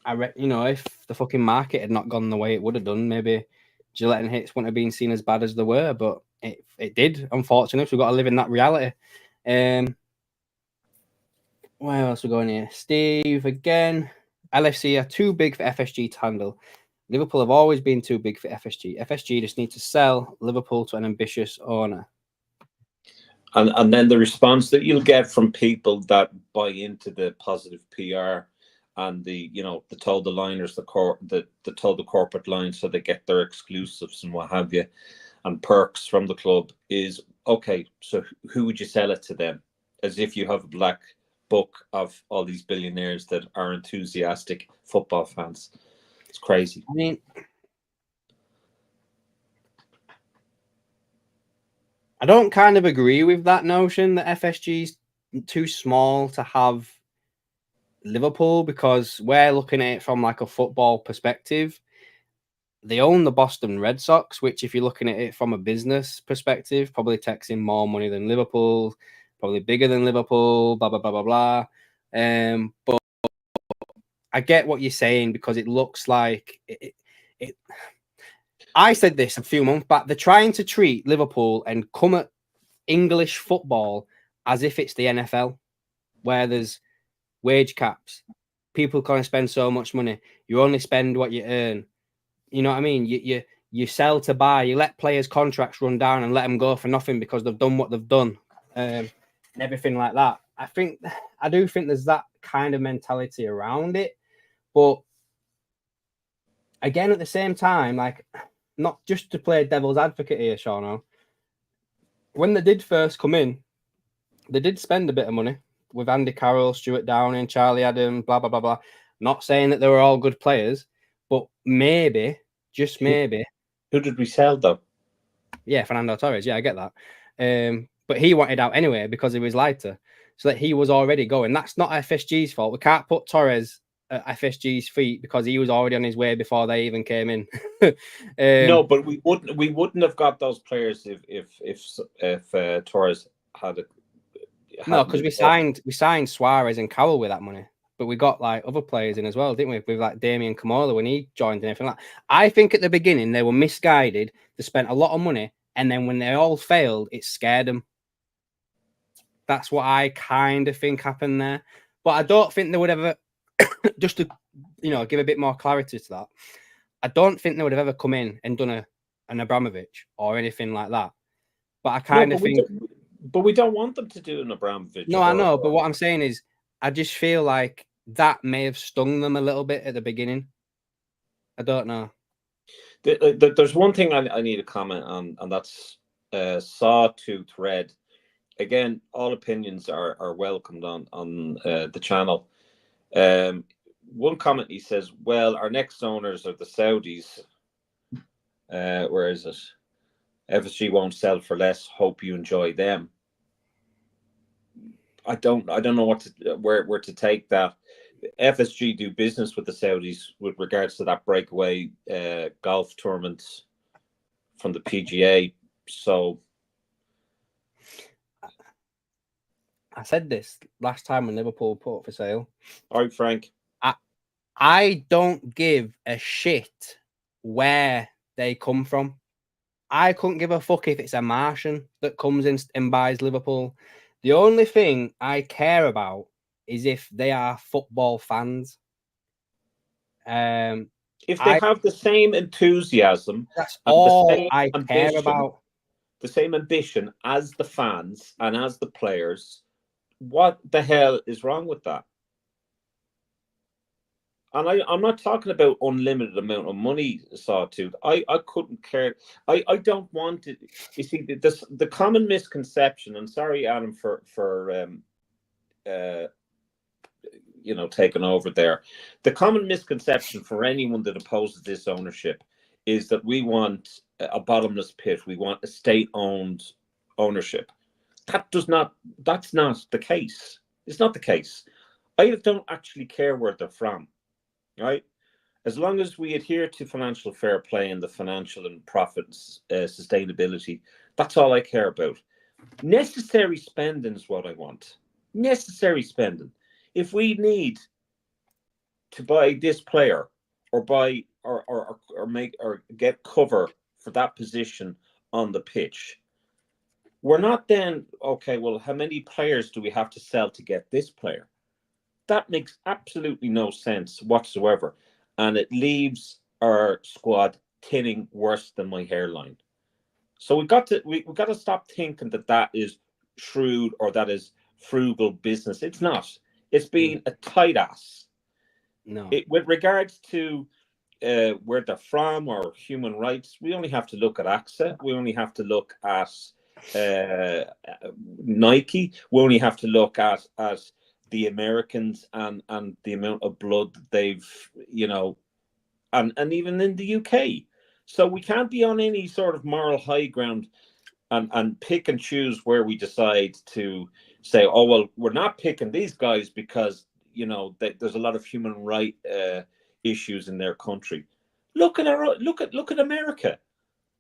if the fucking market had not gone the way it would have done, maybe Gillette and Hicks wouldn't have been seen as bad as they were, but it did, unfortunately. So we've got to live in that reality. Where else are we going here? Steve again. LFC are too big for FSG to handle. Liverpool have always been too big for FSG. FSG just need to sell Liverpool to an ambitious owner. And then the response that you'll get from people that buy into the positive PR and the told the liners, the told the corporate line, so they get their exclusives and what have you, and perks from the club is, okay, so who would you sell it to them? As if you have a black book of all these billionaires that are enthusiastic football fans. It's crazy. I mean, I don't kind of agree with that notion that FSG's too small to have Liverpool, because we're looking at it from like a football perspective. They own the Boston Red Sox, which, if you're looking at it from a business perspective, probably takes in more money than Liverpool, probably bigger than Liverpool, blah, blah, blah, blah, blah. But I get what you're saying, because it looks like I said this a few months back. They're trying to treat Liverpool and come at English football as if it's the NFL, where there's wage caps. People can't spend so much money. You only spend what you earn. You know what I mean? You sell to buy. You let players' contracts run down and let them go for nothing because they've done what they've done, and everything like that. I do think there's that kind of mentality around it, but again, at the same time, like, not just to play devil's advocate here, Seano, when they did first come in, they did spend a bit of money with Andy Carroll, Stuart Downing, Charlie Adam, blah, blah, blah, blah. Not saying that they were all good players, but maybe, just maybe. Who did we sell, though? Yeah, Fernando Torres. Yeah, I get that. But he wanted out anyway because he was lighter. So that he was already going. That's not FSG's fault. We can't put Torres at FSG's feet because he was already on his way before they even came in. No, but we wouldn't have got those players if Torres had a. No, because we signed Suarez and Carroll with that money, but we got like other players in as well, didn't we? With like Damian Kamola when he joined and everything like that. I think at the beginning they were misguided. They spent a lot of money, and then when they all failed, it scared them. That's what I kind of think happened there. But I don't think they would ever, just to give a bit more clarity to that, I don't think they would have ever come in and done an Abramovich or anything like that. But I kind of think. But we don't want them to do an Abramovich. No, I know. But what I'm saying is, I just feel like that may have stung them a little bit at the beginning. I don't know. There's one thing I need to comment on, and that's Sawtooth Red. Again, all opinions are welcomed on the channel. One comment, he says, well, our next owners are the Saudis. Where is it? FSG won't sell for less. Hope you enjoy them. I don't know where to take that. FSG do business with the Saudis with regards to that breakaway golf tournament from the PGA. So I said this last time when Liverpool put up for sale. All right, Frank. I don't give a shit where they come from. I couldn't give a fuck if it's a Martian that comes in and buys Liverpool. The only thing I care about is if they are football fans. If they have the same enthusiasm, that's and all the same I care about. The same ambition as the fans and as the players, what the hell is wrong with that? And I'm not talking about unlimited amount of money, Sawtooth. I couldn't care. I don't want it. You see, the common misconception, and sorry, Adam, for taking over there. The common misconception for anyone that opposes this ownership is that we want a bottomless pit. We want a state-owned ownership. That's not the case. It's not the case. I don't actually care where they're from. Right, as long as we adhere to financial fair play and the financial and profits sustainability, that's all I care about. Necessary spending is what I want. Necessary spending. If we need to buy this player or buy or make or get cover for that position on the pitch, we're not then okay. Well, how many players do we have to sell to get this player? That makes absolutely no sense whatsoever. And it leaves our squad thinning worse than my hairline. So we've got to stop thinking that is shrewd or that is frugal business. It's not. It's being a tight ass. No. With regards to where they're from or human rights, we only have to look at AXA. We only have to look at Nike. We only have to look at the Americans and the amount of blood that they've, and even in the UK. So we can't be on any sort of moral high ground and pick and choose where we decide to say, oh, well, we're not picking these guys because, there's a lot of human right issues in their country. Look at America.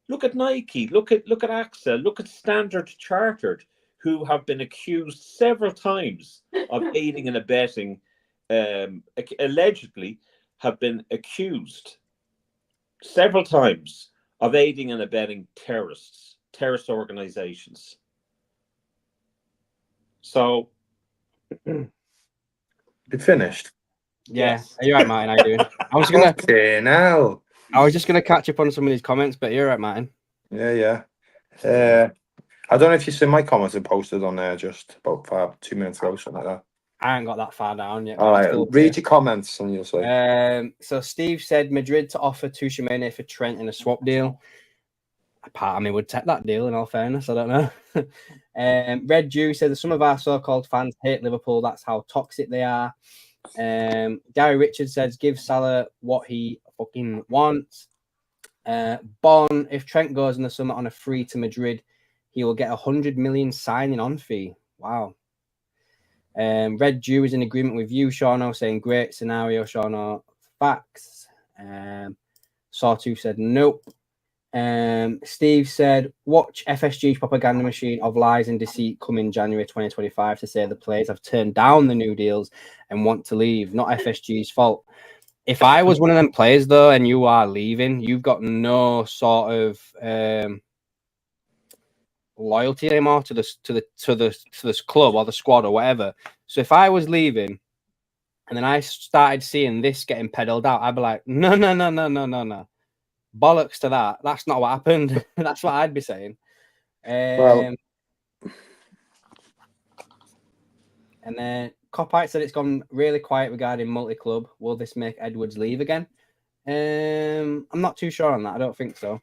Look at Nike. Look at AXA. Look at Standard Chartered, who have been accused several times of aiding and abetting, allegedly have been accused several times of aiding and abetting terrorist organizations. So, you finished? Yeah. Yes. Are you right, Martin? I do. I was just gonna catch up on some of these comments, but you're right, Martin. Yeah. I don't know if you see my comments I posted on there just about 2 minutes ago, something like that. I haven't got that far down yet. All right, read your comments and you'll see. So Steve said Madrid to offer Tuchemene for Trent in a swap deal. A part of me would take that deal, in all fairness. I don't know. Red Jew said some of our so-called fans hate Liverpool. That's how toxic they are. Gary Richards says give Salah what he fucking wants. Bon, if Trent goes in the summer on a free to Madrid, he will get 100 million signing on fee. Wow. Red Jew is in agreement with you, Seano, saying great scenario, Seano. Facts. Sawtooth said nope. Steve said watch FSG's propaganda machine of lies and deceit come in January 2025 to say the players have turned down the new deals and want to leave. Not FSG's fault. If I was one of them players though, and you are leaving, you've got no sort of loyalty anymore to this club or the squad or whatever. So if I was leaving and then I started seeing this getting peddled out, I'd be like, no. Bollocks to that. That's not what happened. That's what I'd be saying. Well, and then Copite said it's gone really quiet regarding multi-club. Will this make Edwards leave again? I'm not too sure on that. I don't think so.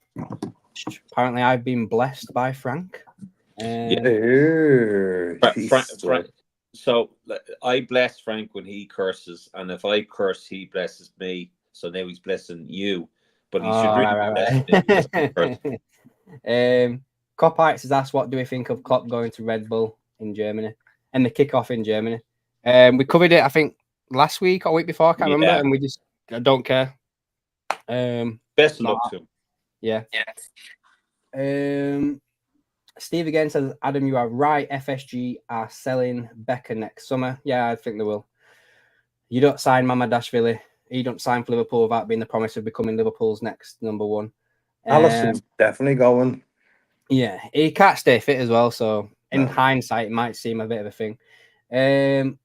Apparently, I've been blessed by Frank. Frank. So I bless Frank when he curses, and if I curse, he blesses me. So now he's blessing you, but he should really bless me. Copite says, "Asked what do we think of Klopp going to Red Bull in Germany and the kickoff in Germany?" We covered it, I think, last week or week before. I can't remember, and we just don't care. Best of luck to him. Yeah. Steve again says, Adam, you are right. FSG are selling Becker next summer. Yeah, I think they will. You don't sign Mamadashvili. He don't sign for Liverpool without being the promise of becoming Liverpool's next number one. Allison's definitely going. Yeah, he can't stay fit as well. So in No. hindsight, it might seem a bit of a thing.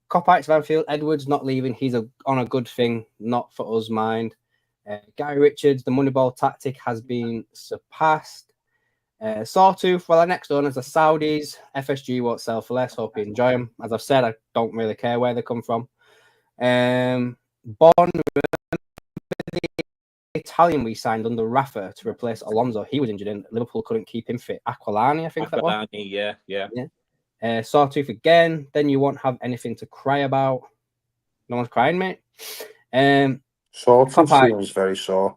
Copites Vanfield, Edwards not leaving. He's on a good thing, not for us, mind. Gary Richards, the Moneyball tactic has been surpassed. Sawtooth, well, our next owners are Saudis. FSG won't sell for less. Hope you enjoy them. As I've said, I don't really care where they come from. Bon, the Italian we signed under Rafa to replace Alonso. He was injured and Liverpool couldn't keep him fit. Aquilani, I think that was. Yeah. Sawtooth again. Then you won't have anything to cry about. No one's crying, mate. Sawtooth seems very sore.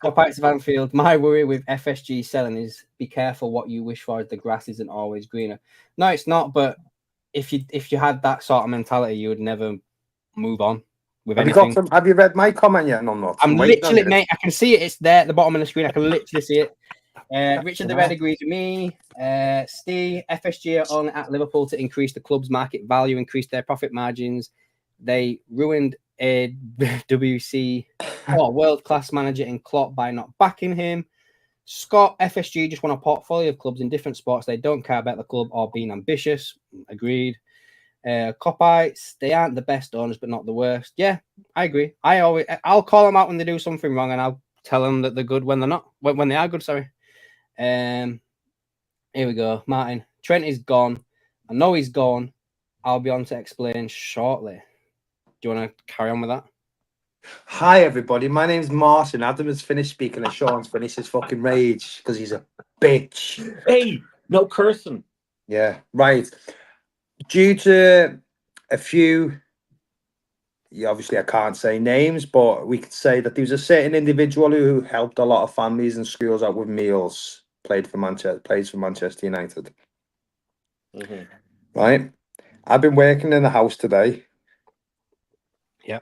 Copites of Anfield. My worry with FSG selling is be careful what you wish for, as the grass isn't always greener. No, it's not. But if you had that sort of mentality, you would never move on with anything. Have you read my comment yet? No, not. I'm literally, mate. I can see it. It's there at the bottom of the screen. I can literally see it. Richard the Red agrees with me. Steve, FSG are only at Liverpool to increase the club's market value, increase their profit margins. They ruined a WC world-class manager in Klopp by not backing him. Scott, FSG just want a portfolio of clubs in different sports. They don't care about the club or being ambitious. Agreed. Copites, they aren't the best owners, but not the worst. Yeah, I agree. I'll call them out when they do something wrong, and I'll tell them that they're good when they're not. When they are good, sorry. Here we go. Martin, Trent is gone. I know he's gone. I'll be on to explain shortly. Do you want to carry on with that? Hi, everybody. My name's Martin. Adam has finished speaking and Sean's finished his fucking rage because he's a bitch. Hey, no cursing. Yeah, right. Due to a few, obviously I can't say names, but we could say that there was a certain individual who helped a lot of families and schools out with meals, plays for Manchester United. Mm-hmm. Right? I've been working in the house today. Yeah.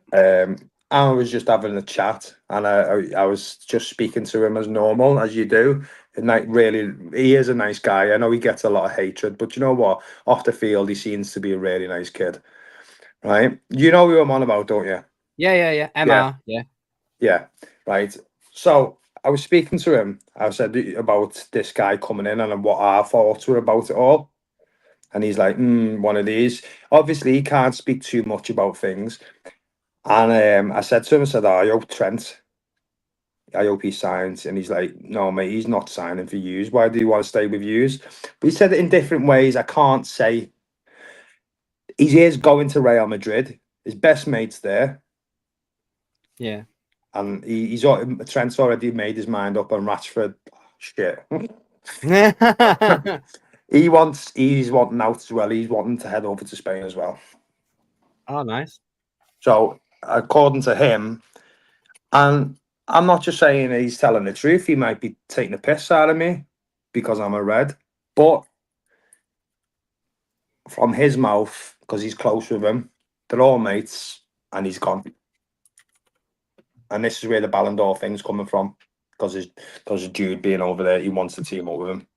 I was just having a chat, and I was just speaking to him as normal, as you do. And like, really, he is a nice guy. I know he gets a lot of hatred, but you know what? Off the field, he seems to be a really nice kid, right? You know who I'm on about, don't you? Yeah. MR, yeah, right. So I was speaking to him. I said about this guy coming in and what our thoughts were about it all. And he's like, one of these. Obviously, he can't speak too much about things. And I said to him, I hope Trent, I hope he signs. And he's like, no, mate, he's not signing for yous. Why do you want to stay with yous? But he said it in different ways. I can't say. He is going to Real Madrid. His best mate's there. Yeah. And Trent's already made his mind up on Rashford. Shit. He's wanting out as well. He's wanting to head over to Spain as well. Oh, nice. So, according to him, and I'm not just saying he's telling the truth, he might be taking a piss out of me because I'm a Red, but from his mouth, because he's close with him, they're all mates, and he's gone. And this is where the Ballon d'Or thing's coming from, because of Jude being over there. He wants to team up with him.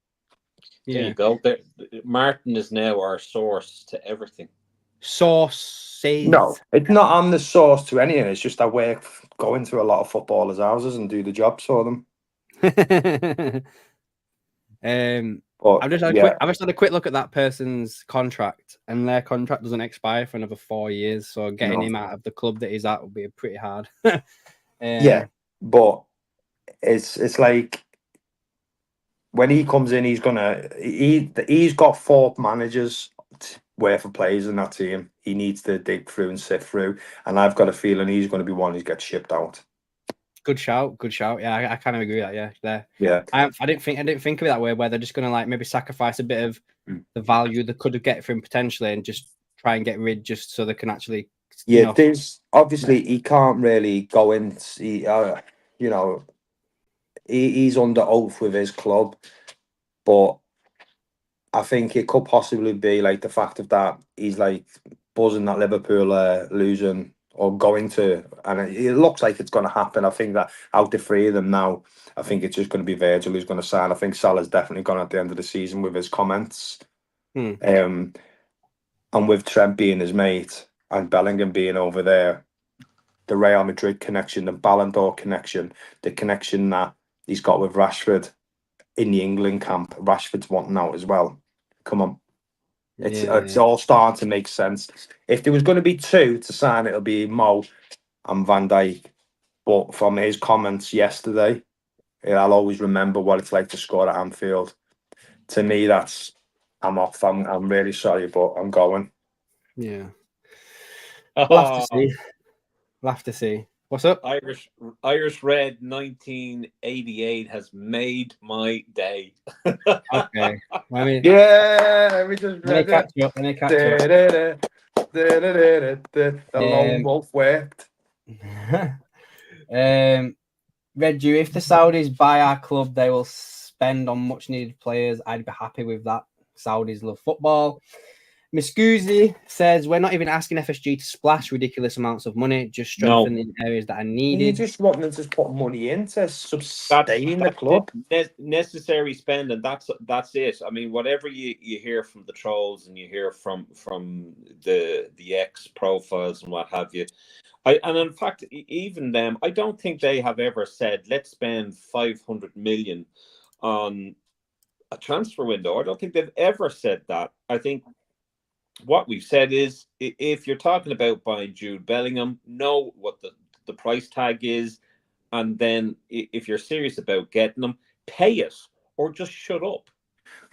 There you go. Martin is now our source to everything. Sources. No, it's not. I'm the source to anything. It's just I work, go into a lot of footballers' houses and do the jobs for them. I've just had a quick look at that person's contract, and their contract doesn't expire for another 4 years. So getting him out of the club that he's at would be pretty hard. Yeah, but it's like when he comes in, he's got 4 managers worth of players in that team. He needs to dig through and sift through, and I've got a feeling he's going to be one who gets shipped out. Good shout. Yeah, I kind of agree with that. Yeah. I didn't think of it that way, where they're just going to like maybe sacrifice a bit of the value they could have get for him potentially, and just try and get rid just so they can actually. There's obviously he can't really go in. He's under oath with his club, but I think it could possibly be like the fact of that he's like buzzing that Liverpool losing or going to, and it looks like it's going to happen. I think that out the three of them now, I think it's just going to be Virgil who's going to sign. I think Salah's definitely gone at the end of the season with his comments. And with Trent being his mate and Bellingham being over there, the Real Madrid connection, the Ballon d'Or connection, the connection that he's got with Rashford in the England camp, Rashford's wanting out as well. Come on. It's all starting to make sense. If there was going to be two to sign, it'll be Mo and Van Dijk. But from his comments yesterday, I'll always remember what it's like to score at Anfield. To me, I'm off. I'm really sorry, but I'm going. Yeah. We'll have to see. We'll have to see. What's up? Irish Red 1988 has made my day. Okay. I mean, yeah, we just let me catch you up. The lone wolf worked. Red, you, if the Saudis buy our club, they will spend on much needed players. I'd be happy with that. Saudis love football. Miscusi says we're not even asking FSG to splash ridiculous amounts of money, just strengthen in areas that are needed. You just want them to put money in to sustain the club. Necessary spending. That's it. I mean, whatever you hear from the trolls and you hear from the ex profiles and what have you. And in fact, even them, I don't think they have ever said, let's spend 500 million on a transfer window. I don't think they've ever said that. I think what we've said is, if you're talking about buying Jude Bellingham, know what the price tag is. And then if you're serious about getting them, pay it or just shut up.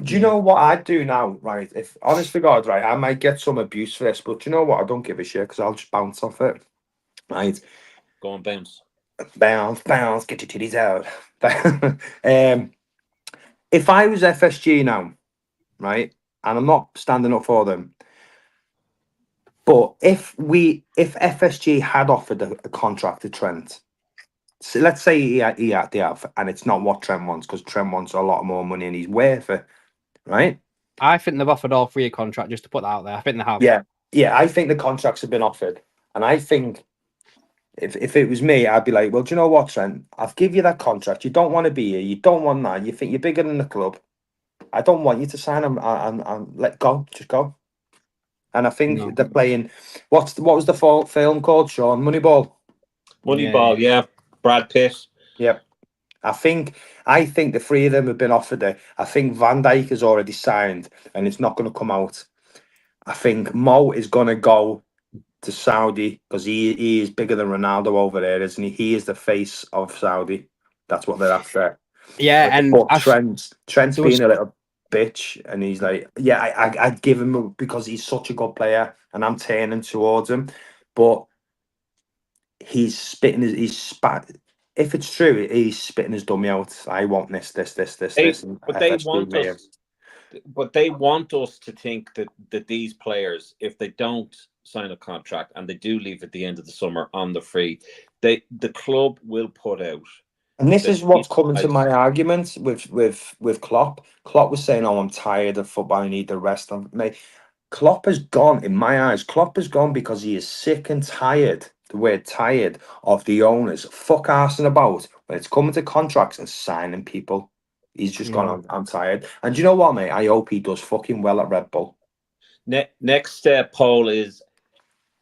Do you know what I'd do now, right? If, honest to God, right, I might get some abuse for this, but do you know what? I don't give a shit because I'll just bounce off it. Right, go on, bounce, get your titties out. If I was FSG now, right, and I'm not standing up for them, but if FSG had offered a contract to Trent, so let's say he have, and it's not what Trent wants because Trent wants a lot more money and he's worth it, right? I think they've offered all three a contract, just to put that out there. I think they have. Yeah, I think the contracts have been offered, and I think. If it was me, I'd be like, well, do you know what, Trent? I've give you that contract. You don't want to be here. You don't want that. You think you're bigger than the club. I don't want you to sign and let go. Just go. And I think they're playing. What was the film called, Sean? Moneyball. Moneyball, yeah. Brad Pitt. Yep. I think the three of them have been offered it. I think Van Dijk has already signed, and it's not going to come out. I think Mo is going to go to Saudi because he is bigger than Ronaldo over there, isn't he? He is the face of Saudi. That's what they're after. Yeah, and Trent's being a little bitch, and he's like, yeah, I'd give him because he's such a good player, and I'm turning towards him, but he's spitting if it's true, he's spitting his dummy out. I want this. But they want us to think that these players, if they don't sign a contract and they do leave at the end of the summer on the free, the club will put out. And this is what's coming to my argument with Klopp. Klopp was saying, "Oh, I'm tired of football. I need the rest of me." Klopp has gone, in my eyes. Klopp has gone because he is sick and tired. The word tired of the owners fuck arsing about when it's coming to contracts and signing people. He's just gone, I'm tired. And do you know what, mate? I hope he does fucking well at Red Bull. Next poll is,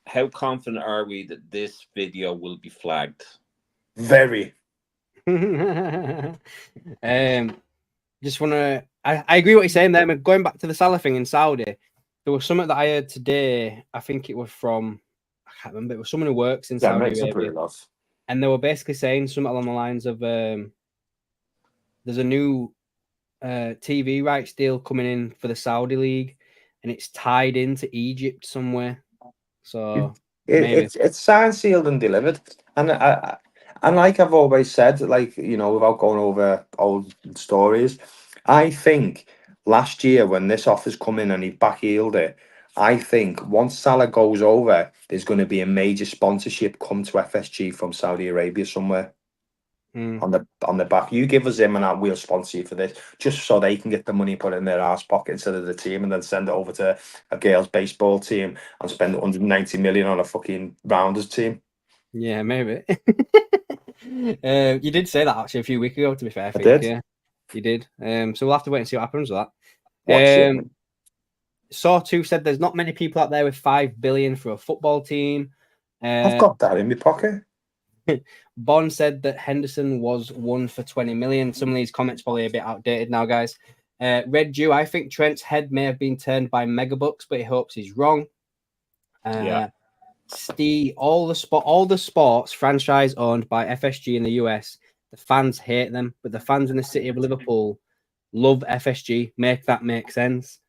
how confident are we that this video will be flagged? Very. Just want to... I agree what you're saying there. I mean, going back to the Salah thing in Saudi, there was something that I heard today. I think it was from... I can't remember. It was someone who works in Saudi Arabia. And they were basically saying something along the lines of... there's a new TV rights deal coming in for the Saudi League, and it's tied into Egypt somewhere. So it's signed, sealed, and delivered. And like I've always said, like, you know, without going over old stories, I think last year when this offer's come in and he back-heeled it, I think once Salah goes over, there's going to be a major sponsorship come to FSG from Saudi Arabia somewhere. on the back. You give us him and we'll sponsor you for this, just so they can get the money put in their arse pocket instead of the team, and then send it over to a girls' baseball team and spend 190 million on a fucking rounders team. Yeah, maybe. You did say that actually a few weeks ago, to be fair. I think, did. Yeah, you did. So we'll have to wait and see what happens with that. Watch it. Sawtooth said there's not many people out there with 5 billion for a football team. I've got that in my pocket. Bond said that Henderson was 1 for 20 million. Some of these comments probably a bit outdated now, guys. Red Jew, I think Trent's head may have been turned by Megabucks, but he hopes he's wrong. Yeah. Steve, all the sports franchise owned by FSG in the US, the fans hate them, but the fans in the city of Liverpool love FSG. Make that make sense.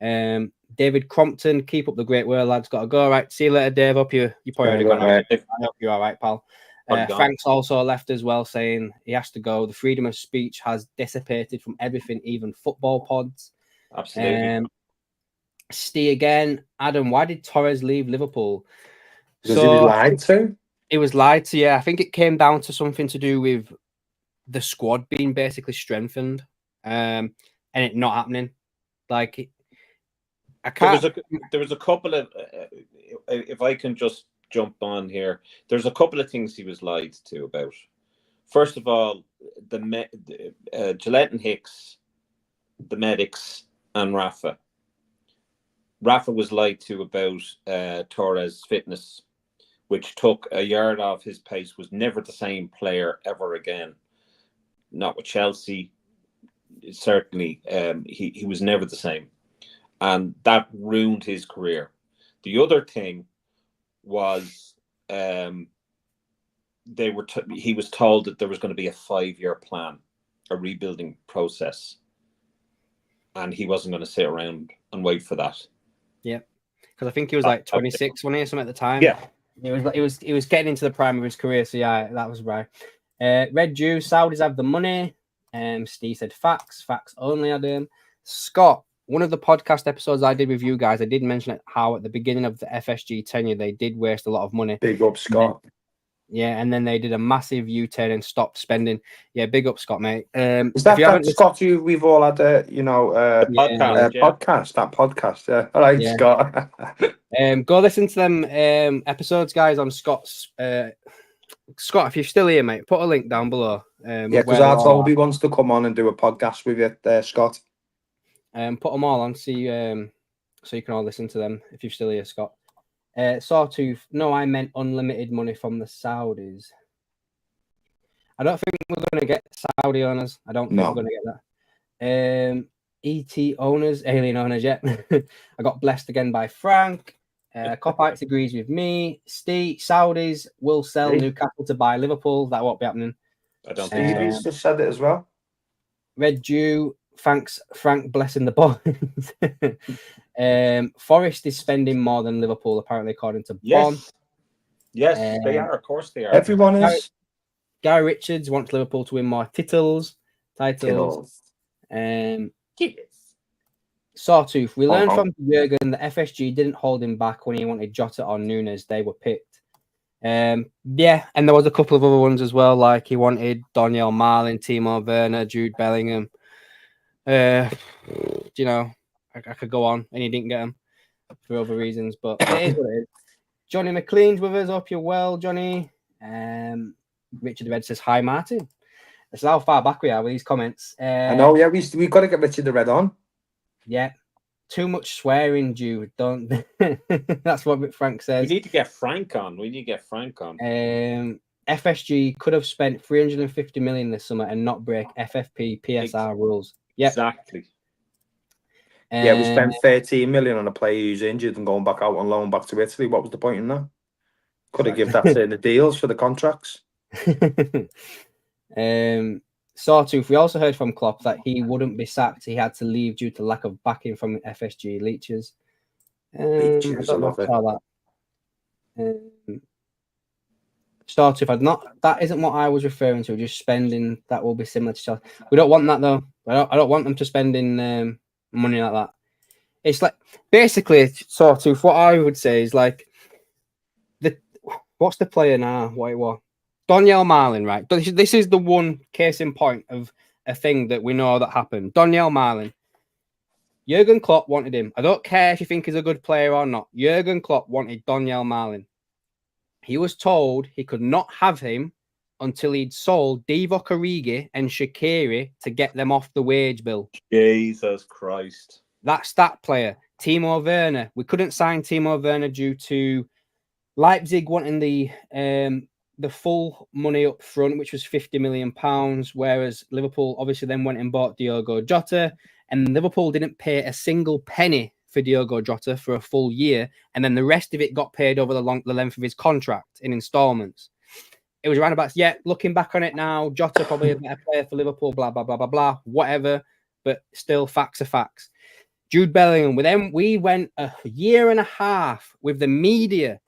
David Crompton, keep up the great work, lads. Got to go. All right, see you later, Dave. Hope you're probably already gone. I hope you're all right, pal. Frank's also left as well, saying he has to go. The freedom of speech has dissipated from everything, even football pods. Absolutely. Steve again. Adam, why did Torres leave Liverpool? Because he was lied to. It was lied to, yeah. I think it came down to something to do with the squad being basically strengthened, and it not happening. Like, I can't. There was a couple of, if I can just jump on here, there's a couple of things he was lied to about. First of all, Gillette and Hicks, the medics, and Rafa. Rafa was lied to about Torres' fitness, which took a yard off his pace, was never the same player ever again. Not with Chelsea, certainly. He was never the same. And that ruined his career. The other thing was he was told that there was going to be a 5-year plan, a rebuilding process. And he wasn't going to sit around and wait for that. Yeah. Because I think he was like 26, wasn't he, or something at the time? Yeah. He was getting into the prime of his career, so yeah, that was right. Red Jew, Saudis have the money. Steve said facts only, Adam. Scott, one of the podcast episodes I did with you guys, I did mention how at the beginning of the FSG tenure, they did waste a lot of money. Big up, Scott. And then they did a massive U-turn and stopped spending. Yeah, big up, Scott, mate. Is that Scott we've all had podcast, that podcast, yeah. All right, yeah. Scott. Go listen to them episodes, guys, on Scott's. Scott, if you're still here, mate, put a link down below. Yeah, because our Toby wants to come on and do a podcast with you there, Scott. Put them all on, so you can all listen to them if you're still here, Scott. Sawtooth, no, I meant unlimited money from the Saudis. I don't think we're going to get Saudi owners. I don't think we're going to get that. ET owners, alien owners, yeah. I got blessed again by Frank. Copites agrees with me. Steve, Saudis will sell Newcastle to buy Liverpool. That won't be happening. I don't think so. He's just said it as well. Red Jew, thanks, Frank, blessing the boys. Forest is spending more than Liverpool, apparently, according to Bon. Yes, they are. Of course they are. Everyone is. Gary Richards wants Liverpool to win more titles. Sawtooth, we learned from Jurgen that FSG didn't hold him back when he wanted Jota or Nunes. They were picked. Yeah, and there was a couple of other ones as well, like he wanted Daniel Marlin, Timo Werner, Jude Bellingham. You know, I could go on, and he didn't get them for other reasons, but it is what it is. Johnny McLean's with us. Hope you're well, Johnny. Richard Red says, hi, Martin. That's how far back we are with these comments. I know, yeah, we've got to get Richard the Red on. Yeah. Too much swearing, Jude. Don't. That's what Frank says. We need to get Frank on. FSG could have spent 350 million this summer and not break FFP PSR rules. Yep. Exactly. Yeah, we spent 13 million on a player who's injured and going back out on loan back to Italy. What was the point in that? Could have given that to the deals for the contracts. Sawtooth, we also heard from Klopp that he wouldn't be sacked. He had to leave due to lack of backing from FSG leeches. Leeches, I love it. Sawtooth, that isn't what I was referring to. Just spending that will be similar to Chelsea. We don't want that though. I don't want them to spending money like that. It's like basically Sawtooth. What I would say is like what's the player now? What it was? Danielle Marlin, right? This is the one case in point of a thing that we know that happened. Danielle Marlin. Jurgen Klopp wanted him. I don't care if you think he's a good player or not. Jurgen Klopp wanted Danielle Marlin. He was told he could not have him until he'd sold Divock Origi and Shaqiri to get them off the wage bill. Jesus Christ. That's that player. Timo Werner. We couldn't sign Timo Werner due to Leipzig wanting the full money up front, which was £50 million, whereas Liverpool obviously then went and bought Diogo Jota, and Liverpool didn't pay a single penny for Diogo Jota for a full year, and then the rest of it got paid over the length of his contract in installments. It was around about, looking back on it now, Jota probably a better player for Liverpool, blah, blah, blah, blah, blah, whatever, but still facts are facts. Jude Bellingham, we went a year and a half with the media,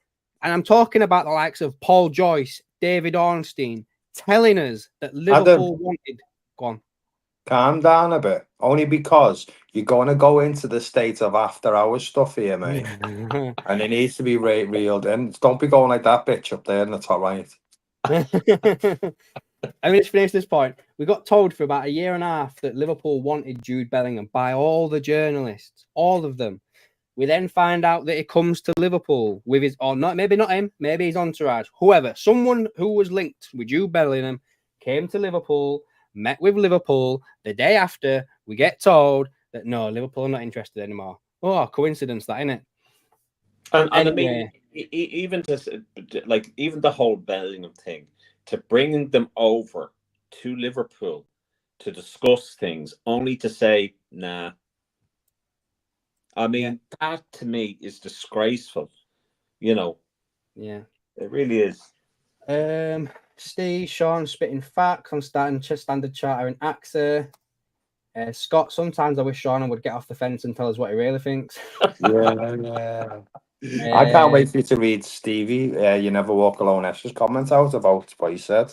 and I'm talking about the likes of Paul Joyce, David Ornstein, telling us that Liverpool wanted... Go on. Calm down a bit. Only because you're going to go into the state of after hours stuff here, mate. And it needs to be reeled in. Don't be going like that bitch up there in the top right. I mean, let's finish this point. We got told for about a year and a half that Liverpool wanted Jude Bellingham by all the journalists, all of them. We then find out that he comes to Liverpool with his, or not, maybe not him, maybe his entourage, whoever, someone who was linked with Jude Bellingham came to Liverpool, met with Liverpool. The day after, we get told that no, Liverpool are not interested anymore. Oh, coincidence, that, isn't it? And anyway. I mean, even the whole Bellingham thing, to bring them over to Liverpool to discuss things, only to say nah. I mean, that to me is disgraceful. You know. Yeah, it really is. Steve, Sean, spitting facts on standard charter and AXA. Scott, sometimes I wish Sean would get off the fence and tell us what he really thinks. Yeah. I can't wait for you to read Stevie. You never walk alone. Esther's comment out about what he said.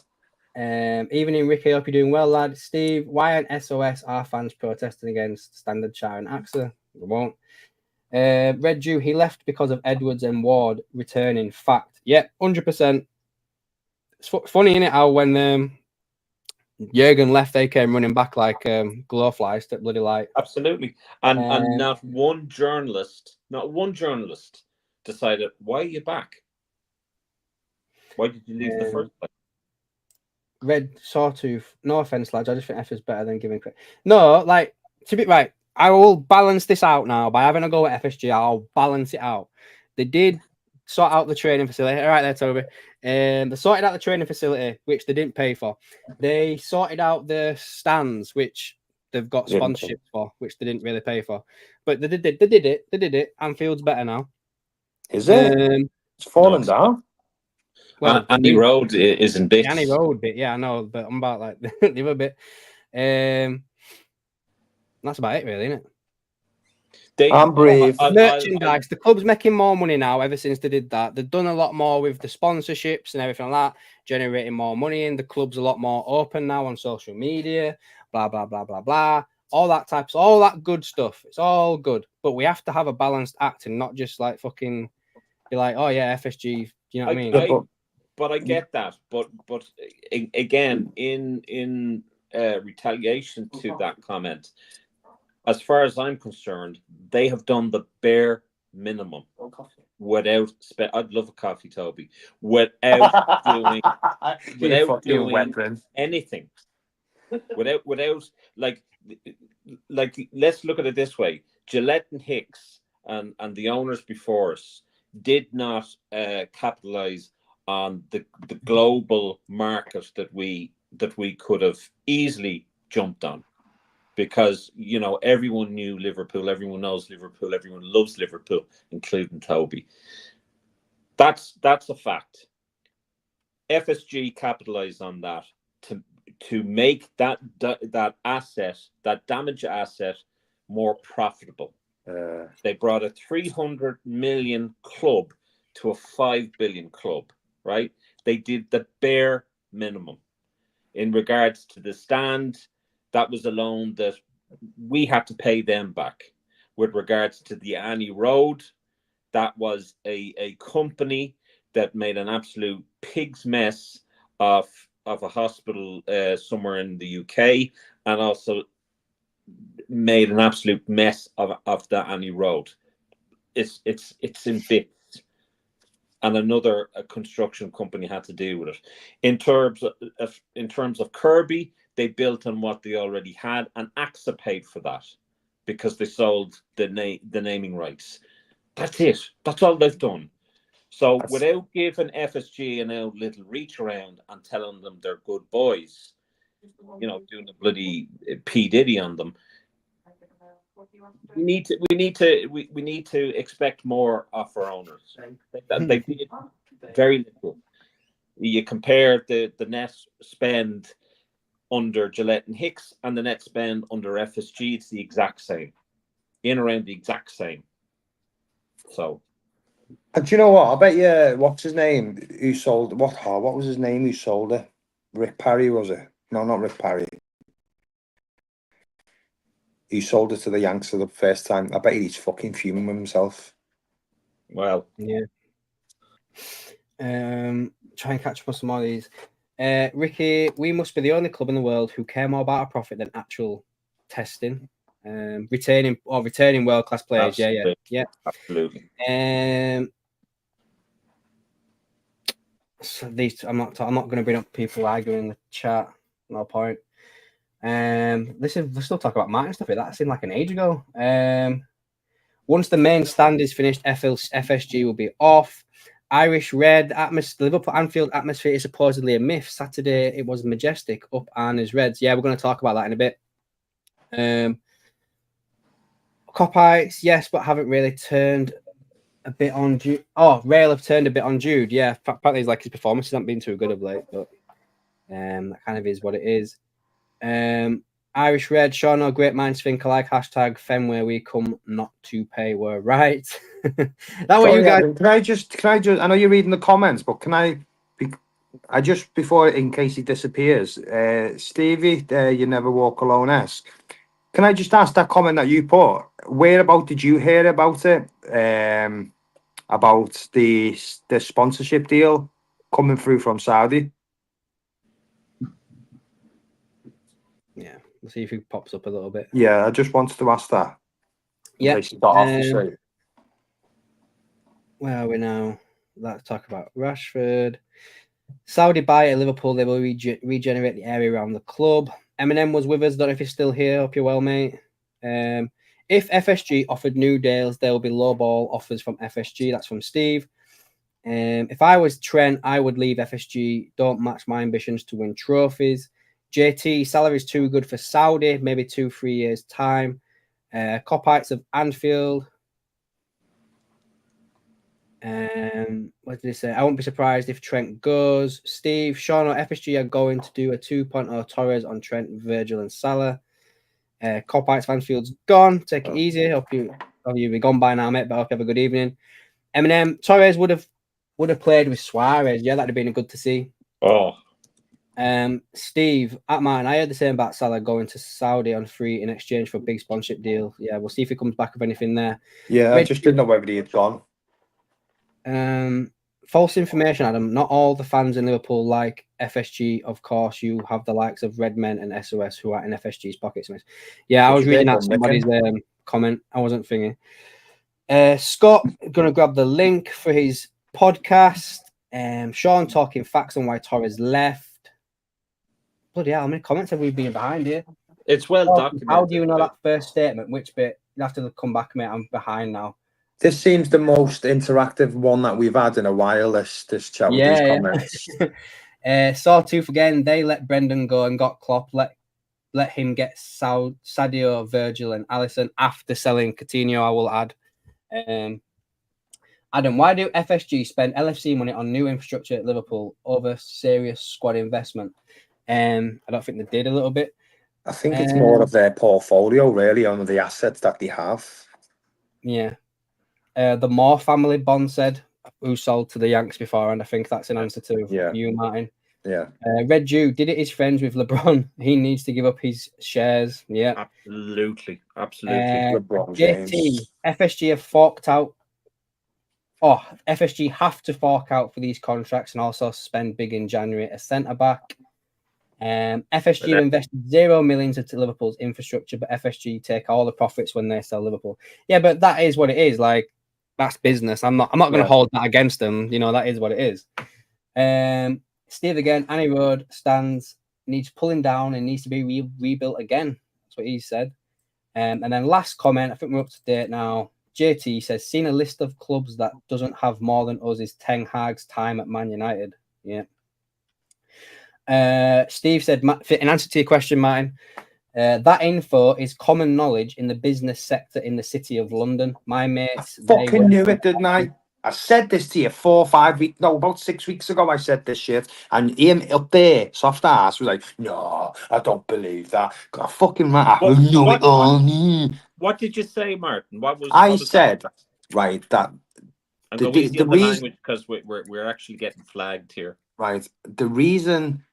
Evening, Ricky. Hope you're doing well, lad. Steve, why aren't SOS our fans protesting against standard charter and AXA? We won't. Red Jew, he left because of Edwards and Ward returning. Fact. Yeah, 100%. It's funny, innit, how when Jurgen left, they came running back like glowflies to bloody light. Absolutely. And not one journalist decided, why are you back? Why did you leave the first place? Red Sawtooth, no offense, lads. I just think F is better than giving credit. No, like, to be right, I will balance this out now by having a go at FSG. I'll balance it out. They did sort out the training facility. All right, there, Toby. They sorted out the training facility, which they didn't pay for. They sorted out the stands, which they've got sponsorships for, which they didn't really pay for. But they did it. Anfield's better now. Is it? It's fallen down. Well, Annie Road is in bits. Annie Road bit, yeah, I know, but I'm about like the other bit. That's about it, really, isn't it? I'm brave. Merchandise. The club's making more money now ever since they did that. They've done a lot more with the sponsorships and everything like that, generating more money in. The club's a lot more open now on social media, blah, blah, blah, blah, blah. All that good stuff. It's all good. But we have to have a balanced act and not just like fucking be like, oh yeah, FSG. You know what I mean? But I get that. But again, in retaliation to that comment, as far as I'm concerned, they have done the bare minimum without. I'd love a coffee, Toby. Without doing anything. Without like let's look at it this way: Gillette and Hicks and the owners before us did not capitalize on the global market that we could have easily jumped on. Because, you know, everyone knew Liverpool, everyone knows Liverpool, everyone loves Liverpool, including Toby. That's a fact. FSG capitalized on that to make that asset, that damaged asset, more profitable. They brought a 300 million club to a 5 billion club, right? They did the bare minimum. In regards to the stand, that was a loan that we had to pay them back. With regards to the Annie Road, that was a company that made an absolute pig's mess of a hospital somewhere in the UK, and also made an absolute mess of that Annie Road. It's in bits, and another construction company had to deal with it. In terms of Kirby, they built on what they already had, and AXA paid for that because they sold the naming rights. That's it. That's all they've done. So without giving FSG a little reach around and telling them they're good boys, doing a bloody P Diddy on them, we need to expect more of our owners. They did very little. You compare the net spend under Gillette and Hicks and the net spend under FSG, it's the exact same, in around the exact same. So. And do you know what? I bet you, what's his name? Who sold what? What was his name? Who sold it? Rick Parry, was it? No, not Rick Parry. He sold it to the Yanks for the first time. I bet he's fucking fuming with himself. Well, yeah. Try and catch up on some of these. Ricky, we must be the only club in the world who care more about a profit than actual testing. Retaining world class players. Absolutely. Yeah. Absolutely. So these, I'm not going to bring up people arguing in the chat. No point. We're still talking about Martin stuff here. That seemed like an age ago. Once the main stand is finished, FSG will be off. Irish Red atmosphere, Liverpool Anfield atmosphere is supposedly a myth. Saturday it was majestic. Up Arna's Reds. Yeah, we're going to talk about that in a bit. Copites, yes, but haven't really turned a bit on Jude. Oh, Rail have turned a bit on Jude. Yeah, apparently like his performances haven't been too good of late, but that kind of is what it is. Irish Red, Seano, great minds think alike. Hashtag Fenway we come not to pay. We're right. That what you guys. Can I just? I know you're reading the comments, but can I just before in case he disappears, Stevie, you never walk alone-esque. Can I just ask that comment that you put? Whereabout did you hear about it? About the sponsorship deal coming through from Saudi? Yeah, we'll see if he pops up a little bit. Yeah, I just wanted to ask that. Yeah. Where are we now? Let's talk about Rashford. Saudi buy at Liverpool. They will regenerate the area around the club. Eminem was with us. Don't know if he's still here. Hope you're well, mate. If FSG offered new deals, there will be low ball offers from FSG. That's from Steve. If I was Trent, I would leave FSG. Don't match my ambitions to win trophies. JT, salary is too good for Saudi. Maybe 2-3 years time. Copites of Anfield. What did he say? I won't be surprised if Trent goes. Steve, Sean or FSG are going to do a 2.0 Torres on Trent, Virgil, and Salah. Copites Anfield's gone. Take it easy. Hope you've been gone by now, mate. But I hope you have a good evening. Eminem, Torres would have played with Suarez. Yeah, that'd have been good to see. Oh. Steve, at mine, I heard the same about Salah going to Saudi on free in exchange for a big sponsorship deal. Yeah, we'll see if he comes back with anything there. Yeah, I just didn't know whether he had gone. False information, Adam. Not all the fans in Liverpool like FSG. Of course, you have the likes of Redmen and SOS who are in FSG's pockets. Yeah, I was reading out somebody's comment. I wasn't thinking. Scott, going to grab the link for his podcast. Sean talking facts on why Torres left. Bloody hell, how many comments have we been behind here? It's well documented. How do you know that first statement? Which bit? You have to come back, mate. I'm behind now. This seems the most interactive one that we've had in a while. This chat with these comments. Sawtooth again. They let Brendan go and got Klopp. Let him get Sadio, Virgil, and Alisson after selling Coutinho. I will add. Adam, why do FSG spend LFC money on new infrastructure at Liverpool over serious squad investment? I don't think they did a little bit. I think it's more of their portfolio, really, on the assets that they have. Yeah. The Moore family, Bond said, who sold to the Yanks before, and I think that's an answer to you, Martin. Yeah. Red Jew, did it his friends with LeBron? He needs to give up his shares. Yeah. Absolutely. JT, FSG have forked FSG have to fork out for these contracts and also spend big in January. A centre back. FSG have invested 0 millions into Liverpool's infrastructure, but FSG take all the profits when they sell Liverpool. Yeah, but that is what it is. Like, that's business. I'm not going to hold that against them. You know, that is what it is. Steve again. Annie Road stands needs pulling down and needs to be rebuilt again. That's what he said. And then last comment. I think we're up to date now. JT says, seen a list of clubs that doesn't have more than us is Ten Hag's time at Man United. Yeah. Steve said, in answer to your question, Martin, that info is common knowledge in the business sector in the city of London. My mates fucking knew it, didn't I? I said this to you about 6 weeks ago. I said this shit, and him up there, soft ass, was like, "No, I don't believe that." I fucking knew it all. What did you say, Martin? I said, right, that I'm going to use the language because we're actually getting flagged here. Right, the reason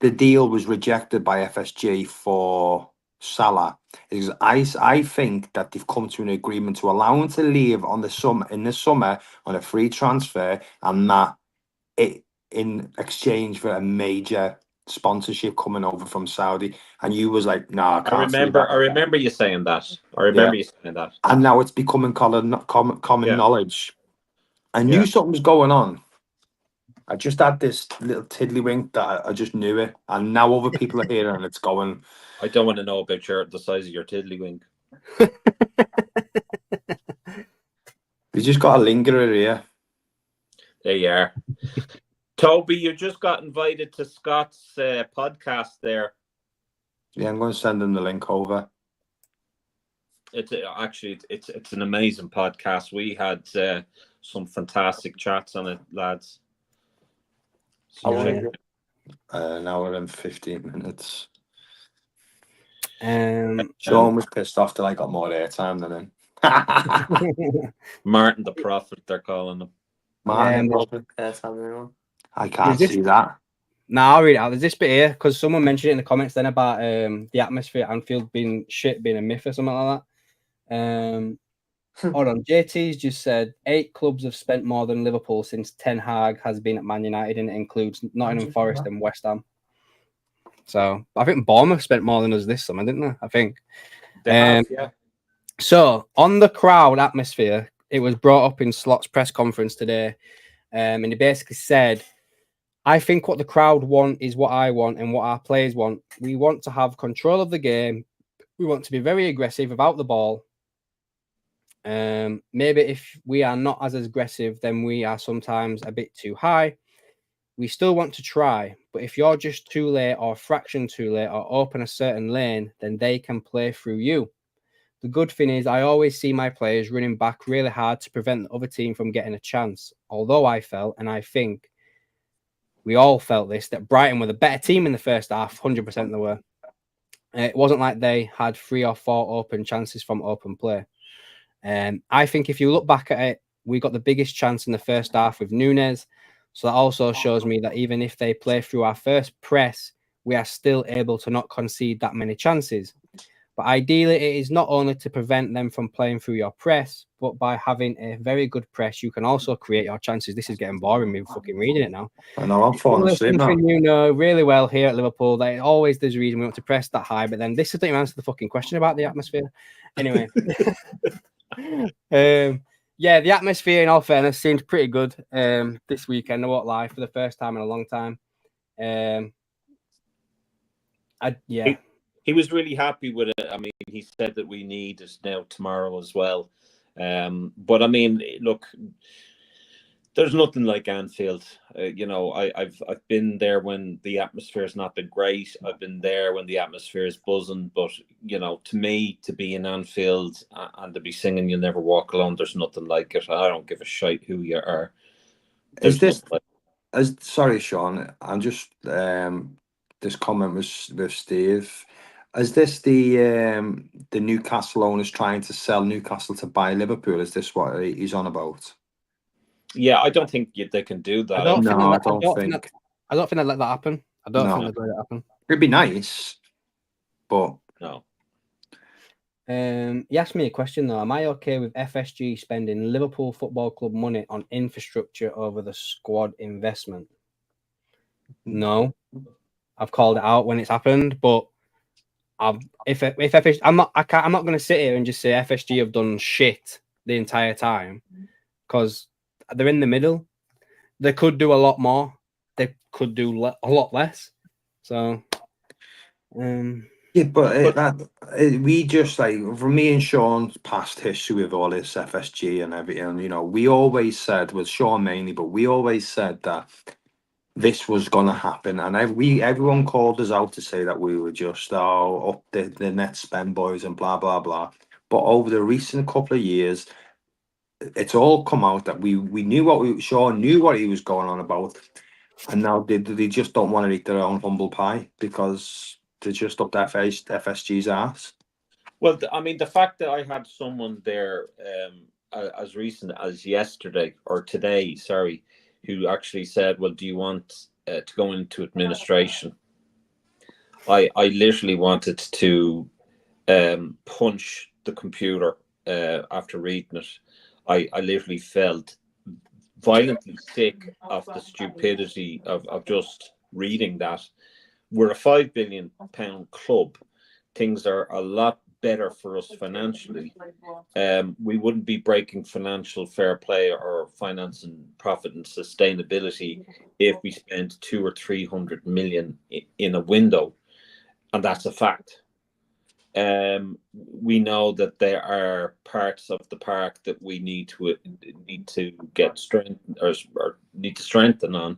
the deal was rejected by FSG for Salah is I think that they've come to an agreement to allow him to leave in the summer on a free transfer, and that it in exchange for a major sponsorship coming over from Saudi. And you was like, "No, I can't." I remember you saying that. You saying that. And now it's becoming common knowledge. I knew something was going on. I just had this little tiddlywink that I just knew it, and now other people are here, and it's going. I don't want to know about the size of your tiddlywink. You just got a lingerer here. There you are. Toby, you just got invited to Scott's podcast there. Yeah, I'm going to send him the link over. It's an amazing podcast. We had some fantastic chats on it, lads. An hour and 15 minutes. Sean was pissed off till I got more airtime than him. Martin the Prophet, they're calling him. Martin the Prophet. I can't see that. No, I'll read it out. There's this bit here because someone mentioned it in the comments then about the atmosphere at Anfield being a myth or something like that. Hold on, JT's just said 8 clubs have spent more than Liverpool since Ten Hag has been at Man United, and it includes Nottingham Forest and West Ham. So I think Bournemouth spent more than us this summer, didn't they? I think. They have, yeah. So on the crowd atmosphere, it was brought up in Slot's press conference today, and he basically said, I think what the crowd want is what I want and what our players want. We want to have control of the game. We want to be very aggressive about the ball. Maybe if we are not as aggressive, then we are sometimes a bit too high. We still want to try, but if you're just too late or a fraction too late or open a certain lane, then they can play through you. The good thing is I always see my players running back really hard to prevent the other team from getting a chance. Although I felt, and I think we all felt this, that Brighton were the better team in the first half, 100% they were. It wasn't like they had 3 or 4 open chances from open play. I think if you look back at it, we got the biggest chance in the first half with Núñez. So that also shows me that even if they play through our first press, we are still able to not concede that many chances. But ideally, it is not only to prevent them from playing through your press, but by having a very good press, you can also create your chances. This is getting boring, me fucking reading it now. I know, I'm falling asleep now. You know really well here at Liverpool that always there's a reason we want to press that high, but then this doesn't even answer the fucking question about the atmosphere. Anyway. Yeah, the atmosphere, in all fairness, seemed pretty good this weekend. I won't lie, for the first time in a long time. He was really happy with it. I mean, he said that we need it now tomorrow as well. But I mean, look, there's nothing like Anfield. I've been there when the atmosphere has not been great. I've been there when the atmosphere is buzzing. But to me, to be in Anfield and to be singing "You'll Never Walk Alone," there's nothing like it. I don't give a shite who you are. Sorry, Sean. I'm just this comment was with Steve. Is this the Newcastle owners trying to sell Newcastle to buy Liverpool? Is this what he's on about? Yeah, I don't think they can do that. I don't think they'd let that happen. I don't think they'd let it happen. It'd be nice, but no. He asked me a question though. Am I okay with FSG spending Liverpool Football Club money on infrastructure over the squad investment? No, I've called it out when it's happened, but if FSG, I'm not going to sit here and just say FSG have done shit the entire time, because they're in the middle. They could do a lot more. They could do a lot less. So, yeah, we just like, from me and Sean's past history with all this FSG and everything, you know, we always said, with Sean mainly, but we always said that this was going to happen, and everyone called us out to say that we were just up the net spend boys and blah blah blah. But over the recent couple of years, it's all come out that we knew Sean knew what he was going on about, and now they just don't want to eat their own humble pie because they're just up FSG's ass. Well, I mean, the fact that I had someone there as recent as yesterday or today, sorry, who actually said, well, do you want to go into administration? I literally wanted to punch the computer after reading it. I literally felt violently sick of the stupidity of just reading that. We're a £5 billion club. Things are a lot better for us financially. We wouldn't be breaking financial fair play or finance and profit and sustainability if we spent 200 or 300 million in a window, and that's a fact. We know that there are parts of the park that we need to get strengthened or need to strengthen on,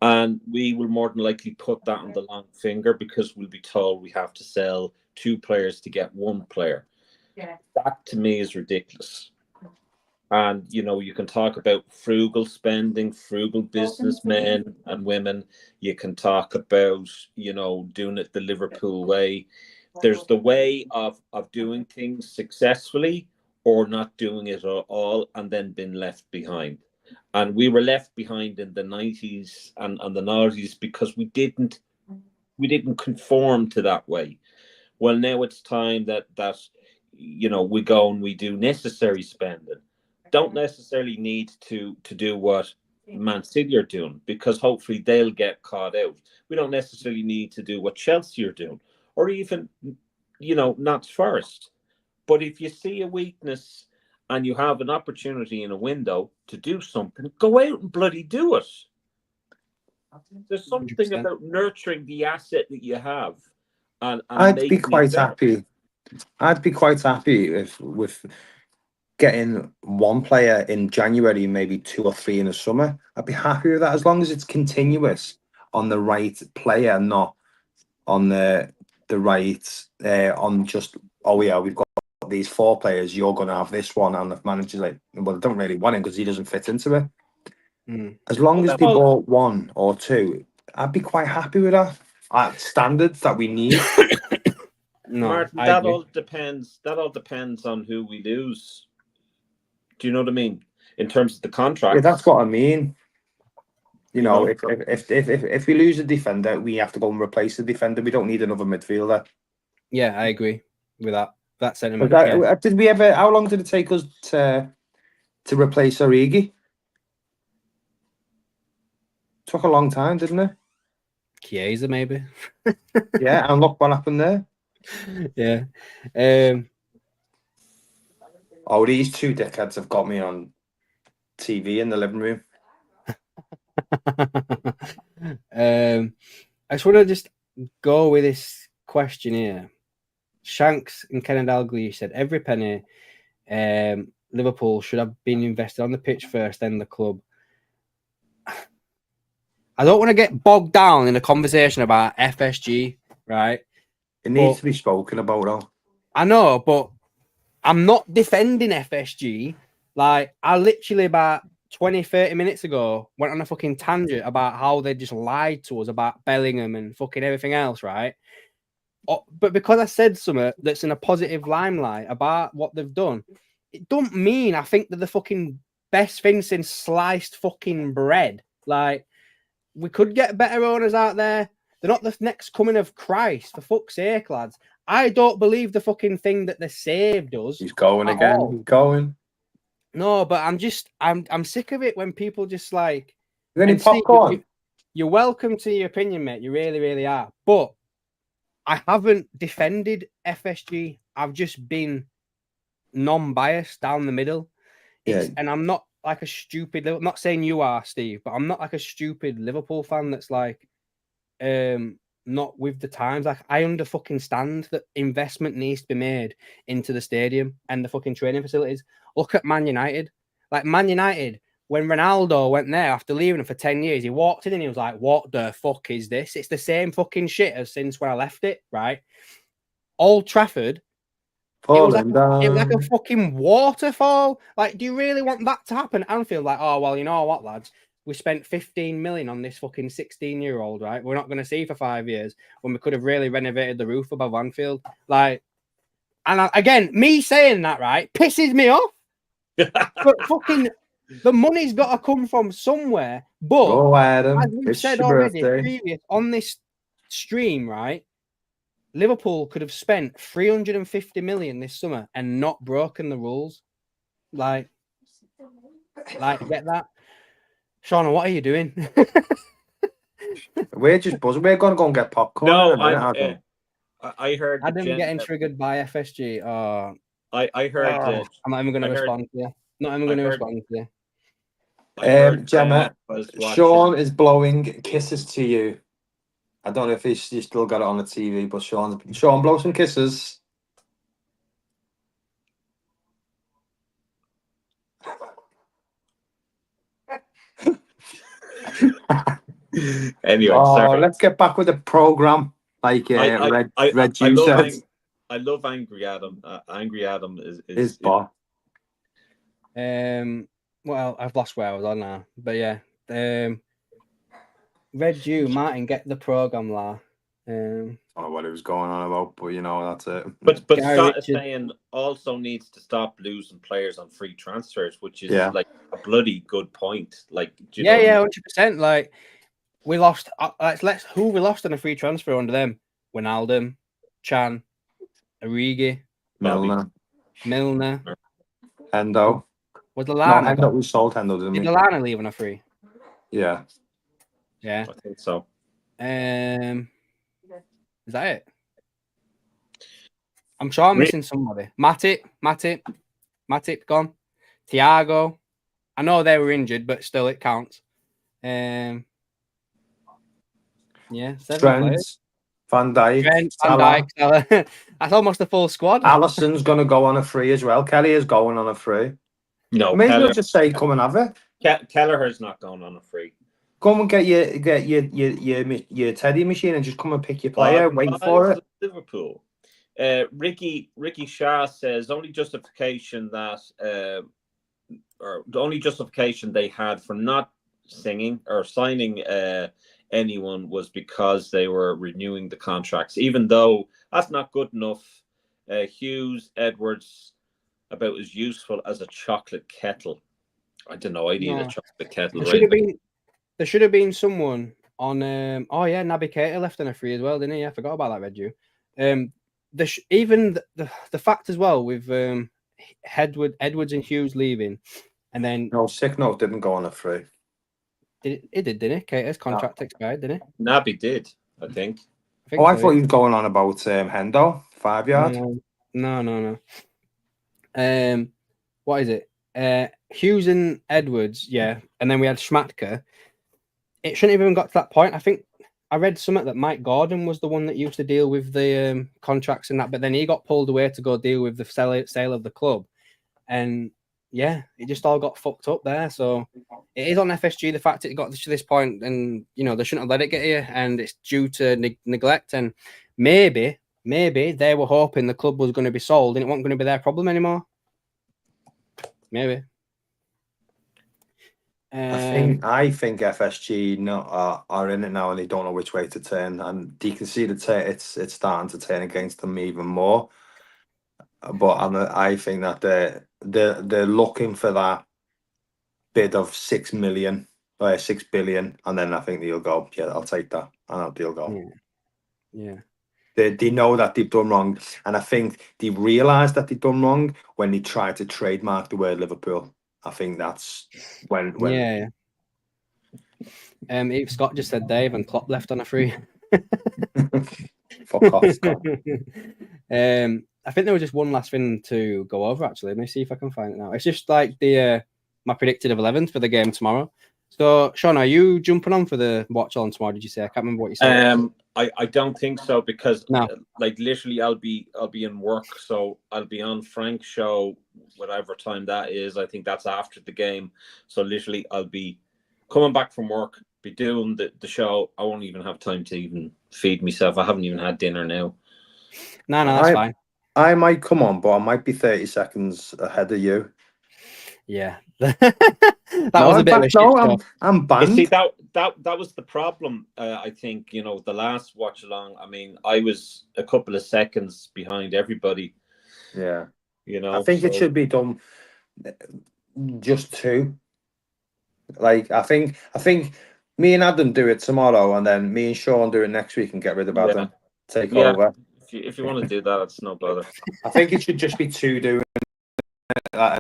and we will more than likely put that on the long finger because we'll be told we have to sell 2 players to get 1 player. Yeah. That to me is ridiculous. And you know, you can talk about frugal spending, frugal businessmen and women. You can talk about, you know, doing it the Liverpool way. There's the way of doing things successfully or not doing it at all and then being left behind. And we were left behind in the 90s and the 90s because we didn't conform to that way. Well, now it's time that you know, we go and we do necessary spending. Don't necessarily need to do what Man City are doing because hopefully they'll get caught out. We don't necessarily need to do what Chelsea are doing or even, you know, Notts Forest. But if you see a weakness and you have an opportunity in a window to do something, go out and bloody do it. There's something 100%. About nurturing the asset that you have. And I'd be quite happy. I'd be quite happy with getting 1 player in January, maybe 2 or 3 in the summer. I'd be happy with that as long as it's continuous on the right player, not on the right on just, oh yeah, we've got these 4 players. You're going to have this one, and the manager's like, well, I don't really want him because he doesn't fit into it. As long as they bought 1 or 2, I'd be quite happy with that. At standards that we need. No, Martin, that all depends. That all depends on who we lose. Do you know what I mean? In terms of the contract. Yeah, that's what I mean. You know, if we lose a defender, we have to go and replace the defender. We don't need another midfielder. Yeah, I agree with that sentiment. Did we ever? How long did it take us to replace Origi? Took a long time, didn't it? Chiesa, maybe. Yeah, and look what happened there. Yeah. Oh, these 2 dickheads have got me on TV in the living room. I just want to go with this question here. Shanks and Kenneth Dalglish said every penny Liverpool should have been invested on the pitch first, then the club. I don't want to get bogged down in a conversation about FSG, right? It needs to be spoken about, though. I know, but I'm not defending FSG. Like, I literally about 20, 30 minutes ago went on a fucking tangent about how they just lied to us about Bellingham and fucking everything else, right? But because I said something that's in a positive limelight about what they've done, it don't mean I think they're the fucking best thing since sliced fucking bread. Like, we could get better owners out there. They're not the next coming of Christ, for fuck's sake, lads. I don't believe the fucking thing that they saved us. He's going at again. all. He's going. No, but I'm sick of it when people just like. You got any And Steve, popcorn? you're welcome to your opinion, mate. You really, really are. But I haven't defended FSG. I've just been non-biased down the middle. And I'm not like a stupid. I'm not saying you are, Steve, but I'm not like a stupid Liverpool fan that's like, not with the times. Like, I understand that investment needs to be made into the stadium and the fucking training facilities. Look at Man United. Like, Man United, when Ronaldo went there after leaving them for 10 years, he walked in and he was like, what the fuck is this? It's the same fucking shit as since when I left it, right? Old Trafford, it was like a fucking waterfall. Like, do you really want that to happen at Anfield? Like, oh, well, you know what, lads? We spent 15 million on this fucking 16-year-old, right? We're not going to see for 5 years when we could have really renovated the roof above Anfield. Like, and again, me saying that, right, pisses me off. But fucking, the money's got to come from somewhere. But go, Adam. as we've said already, previous on this stream, right? Liverpool could have spent 350 million this summer and not broken the rules. Like, get that? Seano, what are you doing? We're just buzzing. We're going to go and get popcorn. No, I heard Adam getting triggered by FSG. Oh, I heard. I'm not even going to respond to you. Not even going to respond to you. Gemma, Sean is blowing kisses to you. I don't know if he's still got it on the TV, but Sean, blow some kisses. Anyway, sorry. Let's get back with the program. Like Red Juice said. I love Angry Adam. Angry Adam is bar. Well, I've lost where I was on now, but yeah. Red Jew, Martin, get the program, la. I don't know what he was going on about, but you know, that's it. But Scott is saying also needs to stop losing players on free transfers, which is like a bloody good point. Like, 100%. Like, we lost. Who we lost on a free transfer under them? Wijnaldum, Chan, Origi, Milner, Hendo. Was Lallana? No, Hendo, we sold Hendo, didn't we? Did Lallana leave on a free? Yeah. I think so. Is that it? I'm sure I'm missing somebody. Matip gone. Thiago. I know they were injured, but still it counts. Yeah, 7 players. Van Dijk. Salah. That's almost a full squad. Alisson's going to go on a free as well. Kelly is going on a free. No, maybe we'll just say come and have it. Kelleher's not going on a free. Come and get your teddy machine and just come and pick your player. Wait for it. Liverpool. Ricky Shah says only justification they had for not singing or signing anyone was because they were renewing the contracts, even though that's not good enough. Hughes, Edwards, about as useful as a chocolate kettle. I don't know. I need a chocolate kettle. There should have been someone on. Naby Keita left on a free as well, didn't he? I forgot about that, Red Jew. Even the fact as well with Edwards and Hughes leaving, and then Sick Note didn't go on a free. It did, didn't it? Keita's contract expired, didn't it? Naby did, I think. I thought he was going on about Hendo 5 yard. No. What is it? Hughes and Edwards, yeah, and then we had Schmatke. It shouldn't have even got to that point. I think I read something that Mike Gordon was the one that used to deal with the contracts and that, but then he got pulled away to go deal with the sale of the club, and yeah, it just all got fucked up there. So it is on FSG the fact it got to this point, and you know they shouldn't have let it get here, and it's due to neglect. And maybe they were hoping the club was going to be sold and it wasn't going to be their problem anymore. Maybe. I think FSG are in it now and they don't know which way to turn, and you can see it's starting to turn against them even more. But I think that they're looking for that bid of 6 billion, and then I think they'll go, yeah, I'll take that. and they'll go. Yeah. They know that they've done wrong, and I think they realise that they've done wrong when they try to trademark the word Liverpool. I think that's when. Yeah. Scott just said Dave and Klopp left on a free. Fuck off, Scott. I think there was just one last thing to go over. Actually, let me see if I can find it now. It's just like the my predicted of 11th for the game tomorrow. So, Sean, are you jumping on for the watch on tomorrow? Did you say? I can't remember what you said. I don't think so, because No. like literally I'll be in work, so I'll be on Frank's show whatever time that is. I think that's after the game. So literally I'll be coming back from work, be doing the show. I won't even have time to even feed myself. I haven't even had dinner now. No, that's fine. I might come on, but I might be 30 seconds ahead of you. Yeah. That was a bit of a shit show. I'm banned. You see, that was the problem. I think, you know, the last watch along, I mean, I was a couple of seconds behind everybody. Yeah. You know, I think it should be done just 2. Like, I think me and Adam do it tomorrow, and then me and Sean do it next week and get rid of Adam. Take over. If you want to do that, it's no bother. I think it should just be 2 doing it at a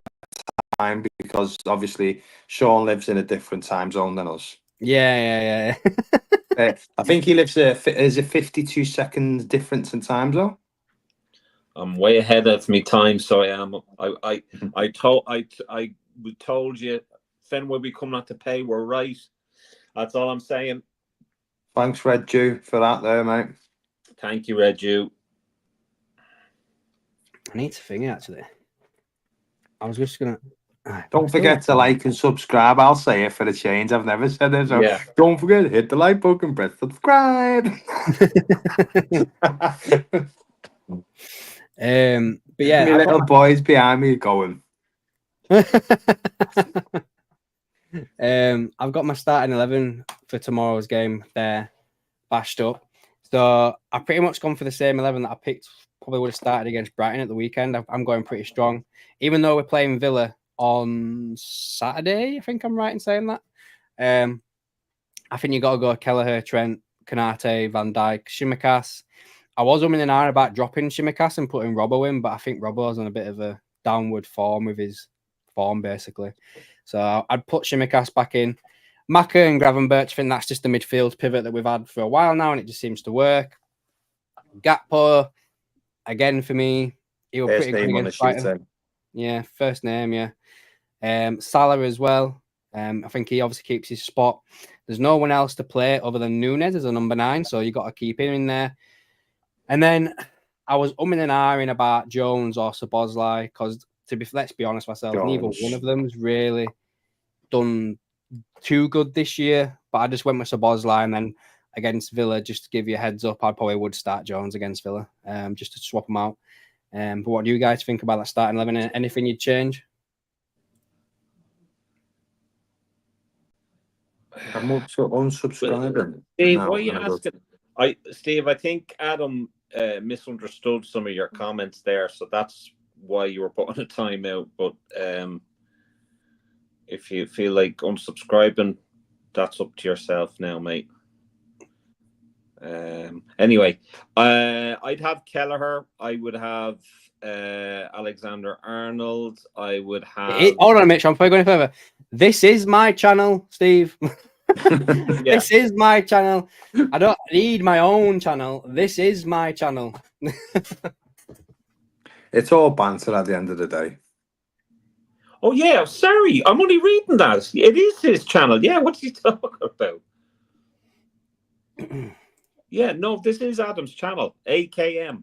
time, because obviously Sean lives in a different time zone than us. Yeah. I think he lives is a 52 seconds difference in time zone. I'm way ahead of me time, so I am. I told you, Fenway, we come not to pay. We're right. That's all I'm saying. Thanks, Red Jew, for that there, mate. Thank you, Red Jew. I need to think actually. I was just gonna. Don't forget to like and subscribe. I'll say it for the change. I've never said it. So Yeah. don't forget to hit the like button, press subscribe. But yeah, my little boys behind me going. I've got my starting 11 for tomorrow's game there bashed up. So I've pretty much gone for the same 11 that I picked. Probably would have started against Brighton at the weekend. I'm going pretty strong, even though we're playing Villa on Saturday. I think I'm right in saying that. I think you got to go Kelleher, Trent, Konate, Van Dijk, Tsimikas. I was umming and ahhing about dropping Tsimikas and putting Robbo in, but I think Robbo's on a bit of a downward form with his form, basically. So I'd put Tsimikas back in. Maka and Gravenberch, I think that's just the midfield pivot that we've had for a while now, and it just seems to work. Gakpo, again, for me, he was pretty good against Brighton. Yeah, first name, yeah. Salah as well. I think he obviously keeps his spot. There's no one else to play other than Núñez as a number 9, so you got to keep him in there. And then I was umming and ahhing about Jones or Szoboszlai, because let's be honest with ourselves, neither one of them's really done too good this year. But I just went with Szoboszlai, and then against Villa, just to give you a heads up, I probably would start Jones against Villa, just to swap them out. But what do you guys think about that starting 11? Anything you'd change? I'm unsubscribing. Steve, what are you asking? Steve, I think Adam misunderstood some of your comments there, so that's why you were putting a timeout. But if you feel like unsubscribing, that's up to yourself now, mate. Anyway, I'd have Kelleher. I would have Alexander Arnold. I would have. Hold on a minute, Sean, before I go any further. This is my channel, Steve. This is my channel. I don't need my own channel. This is my channel. It's all banter at the end of the day. Oh yeah, sorry, I'm only reading that. It is his channel. Yeah, what's he talking about? Yeah, no, this is Adam's channel, AKM.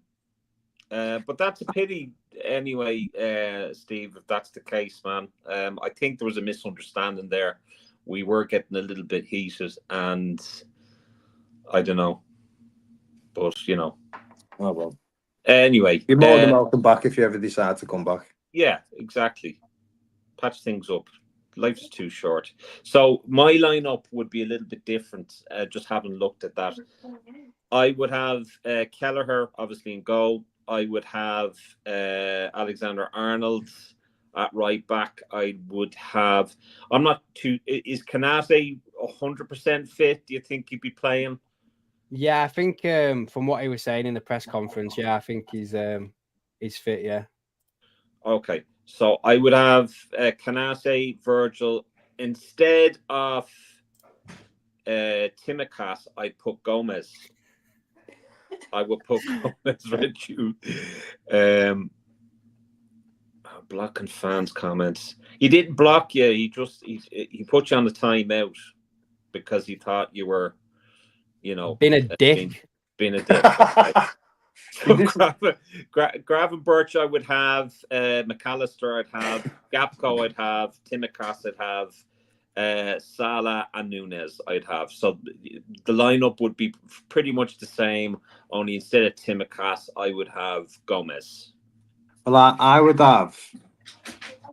But that's a pity anyway, Steve, if that's the case, man. I think there was a misunderstanding there. We were getting a little bit heated, and I don't know. But, you know. Oh, well. Anyway. You're more than welcome back if you ever decide to come back. Yeah, exactly. Patch things up. Life's too short. So my lineup would be a little bit different, just having looked at that. I would have Kelleher, obviously, in goal. I would have Alexander Arnold at right back. I would have... I'm not too... Is Konate 100% fit? Do you think he'd be playing? Yeah, I think from what he was saying in the press conference, yeah, I think he's fit. Yeah. Okay, so I would have Canate, Virgil instead of Timikas. I'd put Gomez. I would put Gomez with you. Blocking fans' comments. He didn't block you. He put you on the timeout because he thought you were, Being a dick. being a dick. Okay. So Graven Birch, I would have McAllister. I'd have Gapco. I'd have Timikas. I'd have Salah and Nunes. I'd have. So the lineup would be pretty much the same. Only instead of Timikas, I would have Gomez. Well, I would have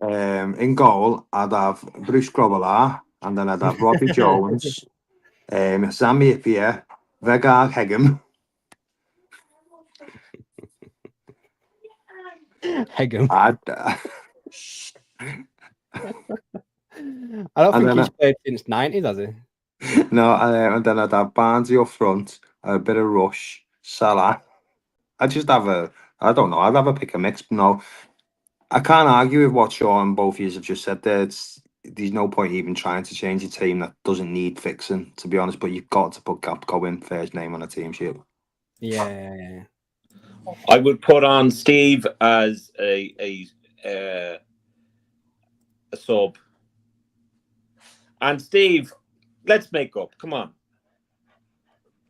in goal. I'd have Bruce Grobbelaar, and then I'd have Robbie Jones, Sammy Ipia, Vegard Hegem. Hegem. I don't think he's played since 90s, has he? No, and then I'd have Barnsley up front, a bit of Rush, Salah. I'd just have I don't know, I'd have a pick a mix. But no, I can't argue with what Sean and both of you have just said there. There's no point even trying to change a team that doesn't need fixing, to be honest. But you've got to put Gapco in first name on a team sheet. Yeah. I would put on Steve as a sub. And Steve, let's make up. Come on.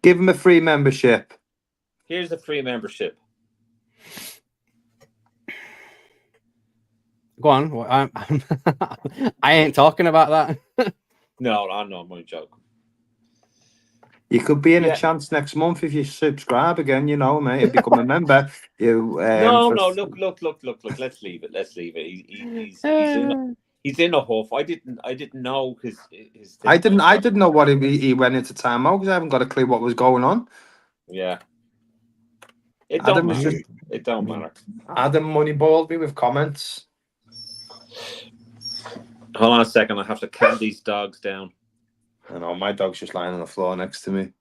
Give him a free membership. Here's a free membership. Go on. I ain't talking about that. No, I'm only joking. You could be in a chance next month if you subscribe again, mate, and become a member. No, look. Let's leave it. He's in a huff. I didn't know his I didn't know what he went into timeout because I haven't got a clue what was going on. Yeah. It don't matter. Adam moneyballed me with comments. Hold on a second. I have to calm these dogs down. I know, my dog's just lying on the floor next to me.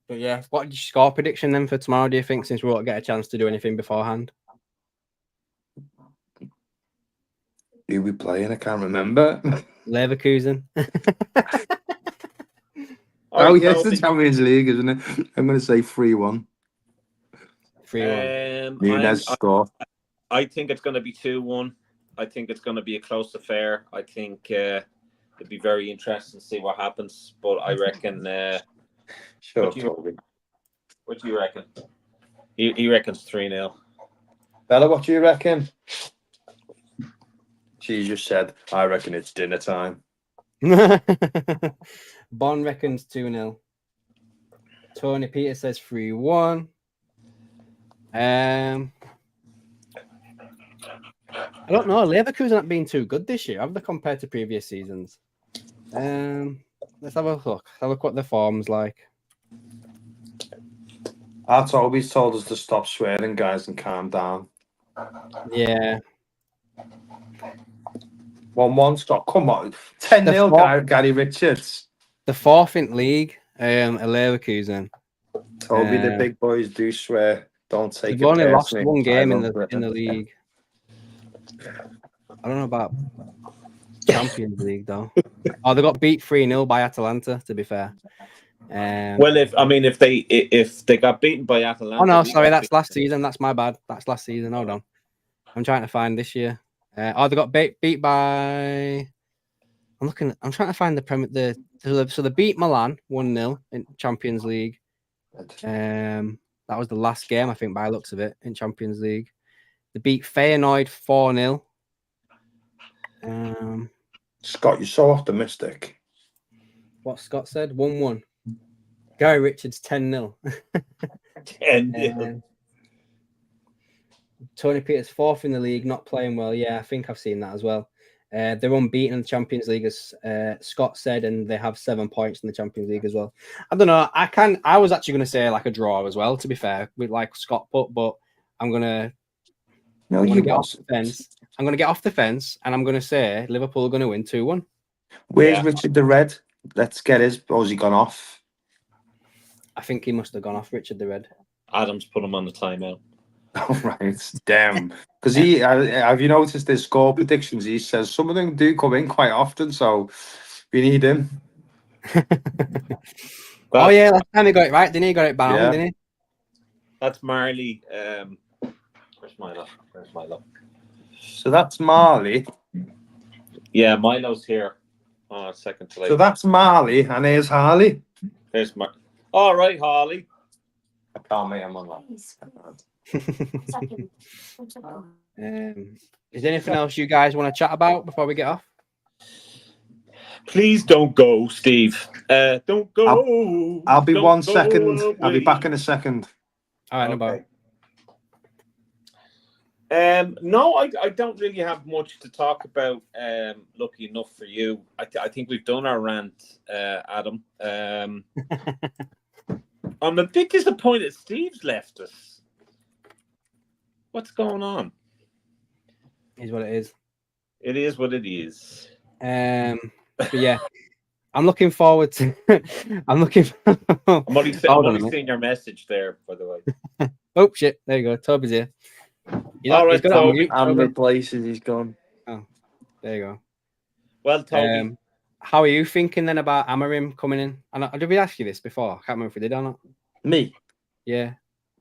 But yeah, what's your score prediction then for tomorrow, do you think, since we won't get a chance to do anything beforehand? Who we playing? I can't remember. Leverkusen. Yes, the Champions League, isn't it? I'm going to say 3-1. 3-1. Nunes score. I think it's going to be 2-1. I think it's going to be a close affair. I think it'd be very interesting to see what happens. But I reckon. Sure, what do you reckon? He reckons 3-0. Bella, what do you reckon? She just said, I reckon it's dinner time. Bon reckons 2-0. Tony Peter says 3-1. I don't know. Leverkusen haven't been too good this year, have they, compared to previous seasons? Let's have a look. Have a look what the form's like. Art's always told us to stop swearing, guys, and calm down. Yeah. 1-1 stop. Come on. 10-0, Gary Richards. The fourth in league, Leverkusen. Toby, the big boys do swear. Don't take it. They've only lost one game in the league. I don't know about Champions League though. Oh, they got beat 3-0 by Atalanta. To be fair. Well, if they got beaten by Atalanta. Oh no, sorry, that's last season. That's my bad. That's last season. Hold on, I'm trying to find this year. They got beat by. I'm trying to find so they beat Milan 1-0 in Champions League. That was the last game, I think, by the looks of it, in Champions League. They beat Feyenoord 4-0. Scott, you're so optimistic. What Scott said? 1-1. Gary Richards 10-0. 10-0. Tony Peters fourth in the league, not playing well. Yeah, I think I've seen that as well. They're unbeaten in the Champions League, as Scott said, and they have 7 points in the Champions League as well. I don't know. I was actually going to say like a draw as well, to be fair, with like Scott put, but I'm going to get off the fence. I'm going to get off the fence, and I'm going to say Liverpool are going to win 2-1. Where's Richard the Red? Let's get his. Or has he gone off? I think he must have gone off Richard the Red. Adams put him on the timeout. Oh, right, damn. Because have you noticed his score predictions? He says some of them do come in quite often, so we need him. Oh yeah, last time he got it right, didn't he? Got it bang on, didn't he? That's Marley. Where's Milo? So that's Marley. Yeah, Milo's here. Oh, second to late. So that's Marley, and here's Harley. There's All right, Harley. I can't make him on that. Is there anything else you guys want to chat about before we get off? Please don't go, Steve. Don't go. I'll be Don't 1 go second. away. I'll be back in a second. All right, no bother. No, I don't really have much to talk about. Lucky enough for you, I think we've done our rant, Adam. I'm a bit disappointed Steve's left us. What's going on? Is what it is. It is what it is. But yeah, I'm looking forward to. I'm only seeing your message there, by the way. Oh shit! There you go. Toby's here. All right, Toby. I'm replacing. He's gone. Oh, there you go. Well, Toby, how are you thinking then about Amorim coming in? And did we ask you this before? I can't remember if we did or not. Me? Yeah.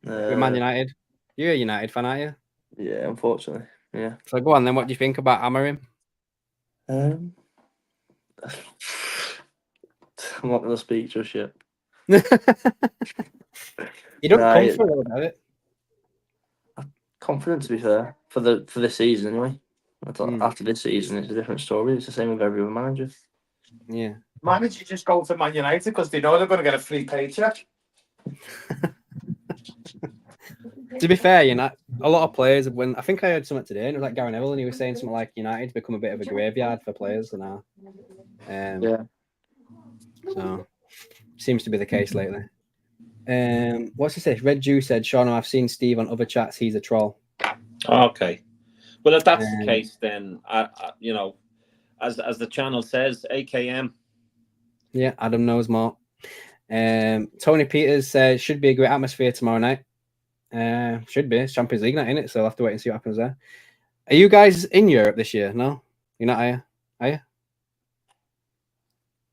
With Man United. You're a United fan, aren't you? Yeah, unfortunately. Yeah. So go on then. What do you think about Amorim? I'm not going to speak just yet. You don't come for it about it. Confident, to be fair, for this season anyway. I thought after this season, it's a different story. It's the same with every other manager. Yeah. Managers just go to Man United because they know they're going to get a free paycheck. To be fair, a lot of players, when I think I heard something today, and it was like Gary Neville, and he was saying something like United's become a bit of a graveyard for players now. Yeah. So seems to be the case lately. What's he say? Red Jew said, Seano, I've seen Steve on other chats. He's a troll. Okay. Well, if that's the case, then as the channel says, AKM. Yeah, Adam knows more. Tony Peters says should be a great atmosphere tomorrow night. Should be. It's Champions League night, innit? So I'll have to wait and see what happens there. Are you guys in Europe this year? No? You're not, are you? Are you?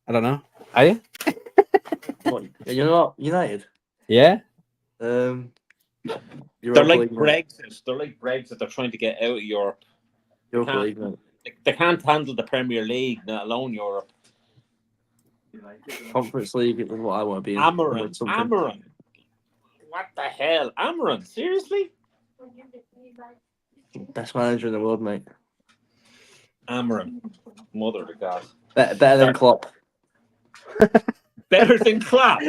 I don't know. Are you? What, you're not United? Yeah. They're like Brexit. They're like Brexit. They're trying to get out of Europe. Europa League, mate. They can't handle the Premier League, let alone Europe. Conference League is what I want to be in. Amaran. What the hell? Amaran? Seriously? Best manager in the world, mate. Amaran. Mother of God. Better than Klopp. Better than Klopp.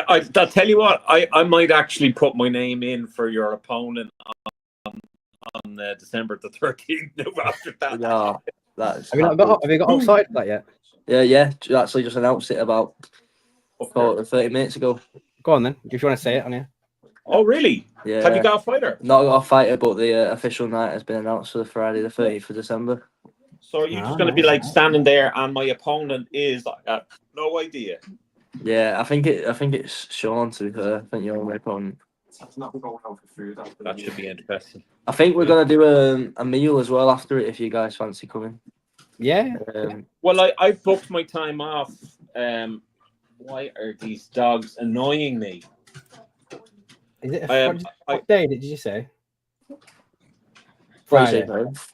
I'll tell you what, I might actually put my name in for your opponent on December the 13th. After that. No, that's. Have you got offside for that yet? Yeah. Actually, just announced it about 30 minutes ago. Go on then, if you want to say it on here. Oh, really? Yeah. Have you got a fighter? Not got a fighter, but the official night has been announced for the Friday, the 30th of December. So are you just going to be like standing there, and my opponent is? I got no idea. Yeah, I think it's Sean. To be fair, I think you're my opponent. That should be interesting. I think we're gonna do a meal as well after it if you guys fancy coming. Yeah. Well, I booked my time off. Why are these dogs annoying me? Is it what day did you say? Friday.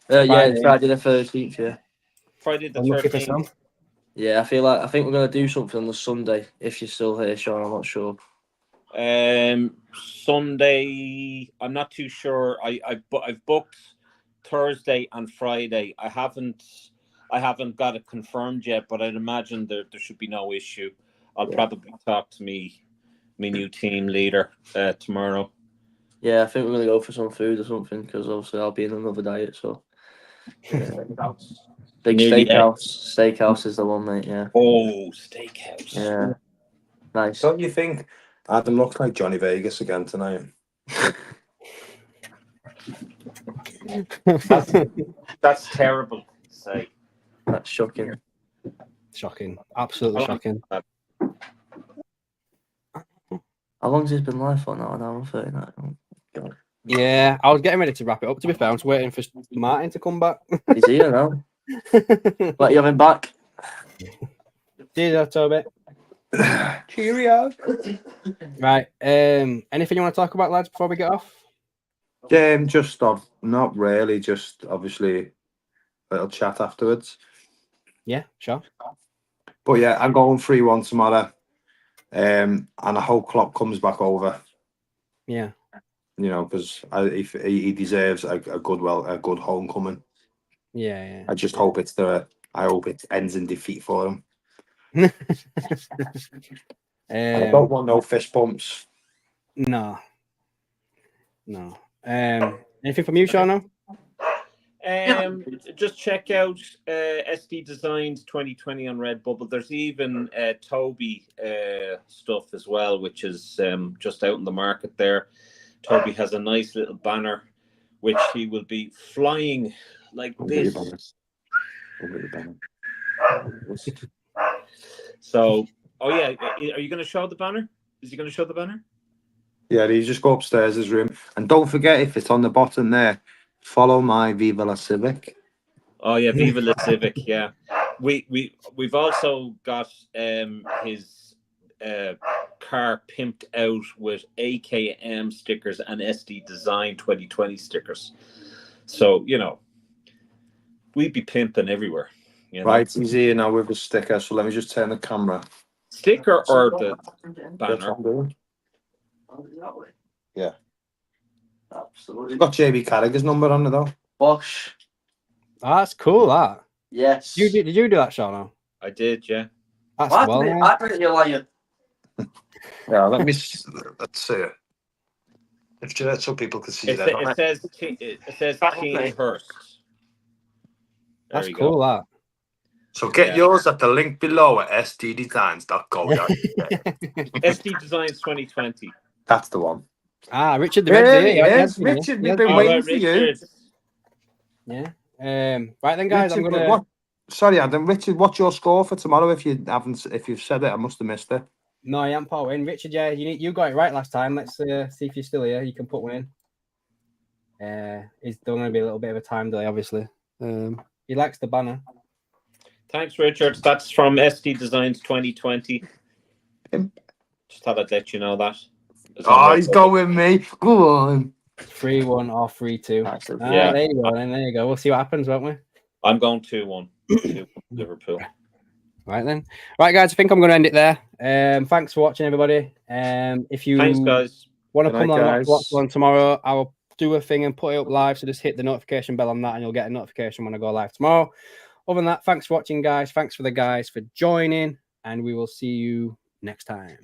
Yeah, Friday the 13th. Yeah. Friday the 13th. Yeah, I think we're gonna do something on the Sunday. If you're still here, Sean, I'm not sure. Sunday, I'm not too sure. I've booked Thursday and Friday. I haven't got it confirmed yet, but I'd imagine there should be no issue. I'll probably talk to my new team leader tomorrow. Yeah, I think we're gonna go for some food or something because obviously I'll be in another diet. So big steakhouse. Steakhouse is the one, mate. Yeah. Oh, steakhouse. Yeah. Nice. Don't you think Adam looks like Johnny Vegas again tonight? That's terrible to say. That's shocking. Shocking. Absolutely shocking. How long's this been live for now? An hour and 39. Oh, God. Yeah, I was getting ready to wrap it up. To be fair, I'm just waiting for Martin to come back. He's here now. Let you have him back. Cheers, Toby. Cheerio. Right. Anything you want to talk about, lads, before we get off? Just not really. Just obviously a little chat afterwards. Yeah, sure. But yeah, I'm going 3-1 tomorrow. And I hope Klopp comes back over. Yeah. You know, because he deserves a good homecoming. Yeah. I just hope I hope it ends in defeat for him. I don't want no fist bumps. No. Anything from you, Seano? Just check out SD Designs 2020 on Redbubble. There's even Toby stuff as well, which is just out in the market there. Toby has a nice little banner, which he will be flying like this. So, oh yeah, are you going to show the banner? Is he going to show the banner? Yeah, you just go upstairs his room, and don't forget, if it's on the bottom there, follow my Viva La Civic. Oh yeah, Viva La Civic. Yeah, we've also got his car pimped out with AKM stickers and SD Design 2020 stickers. So we'd be pimping everywhere. Right, he's here now with a sticker. So let me just turn the camera. Sticker or the banner? Yeah, Absolutely. it's got JB Carragher's number on it though. Bosh. Oh, that's cool, that. Yes. Did you do that, Seano? I did, yeah. That's What? well, man. I think you're lying. Yeah, let's see it. If you so people can see that. It says King Hurst. That's cool, that. So get yours at the link below at stdesigns.co.uk. SD Designs 2020. That's the one. Ah, Richard the There Red. he is. Richard, we've been waiting for you. Yeah. Right then, guys. Richard, I'm gonna. Sorry, Adam. Richard, what's your score for tomorrow? If you've said it, I must have missed it. No, I am Paul in. Richard, yeah, you got it right last time. Let's see if you're still here. You can put one in. It's still going to be a little bit of a time delay, obviously. He likes the banner. Thanks, Richard. That's from SD Designs 2020. Just thought I'd let you know that. Oh, he's going with me. Go on. 3-1 or 3-2. Yeah. There you go. Then there you go. We'll see what happens, won't we? I'm going 2-1. 2-1 Liverpool. Right then. Right, guys. I think I'm going to end it there. Thanks for watching, everybody. If you Thanks, guys. want to come on watch tomorrow, I'll do a thing and put it up live. So just hit the notification bell on that, and you'll get a notification when I go live tomorrow. Other than that, thanks for watching, guys. Thanks for the guys for joining, and we will see you next time.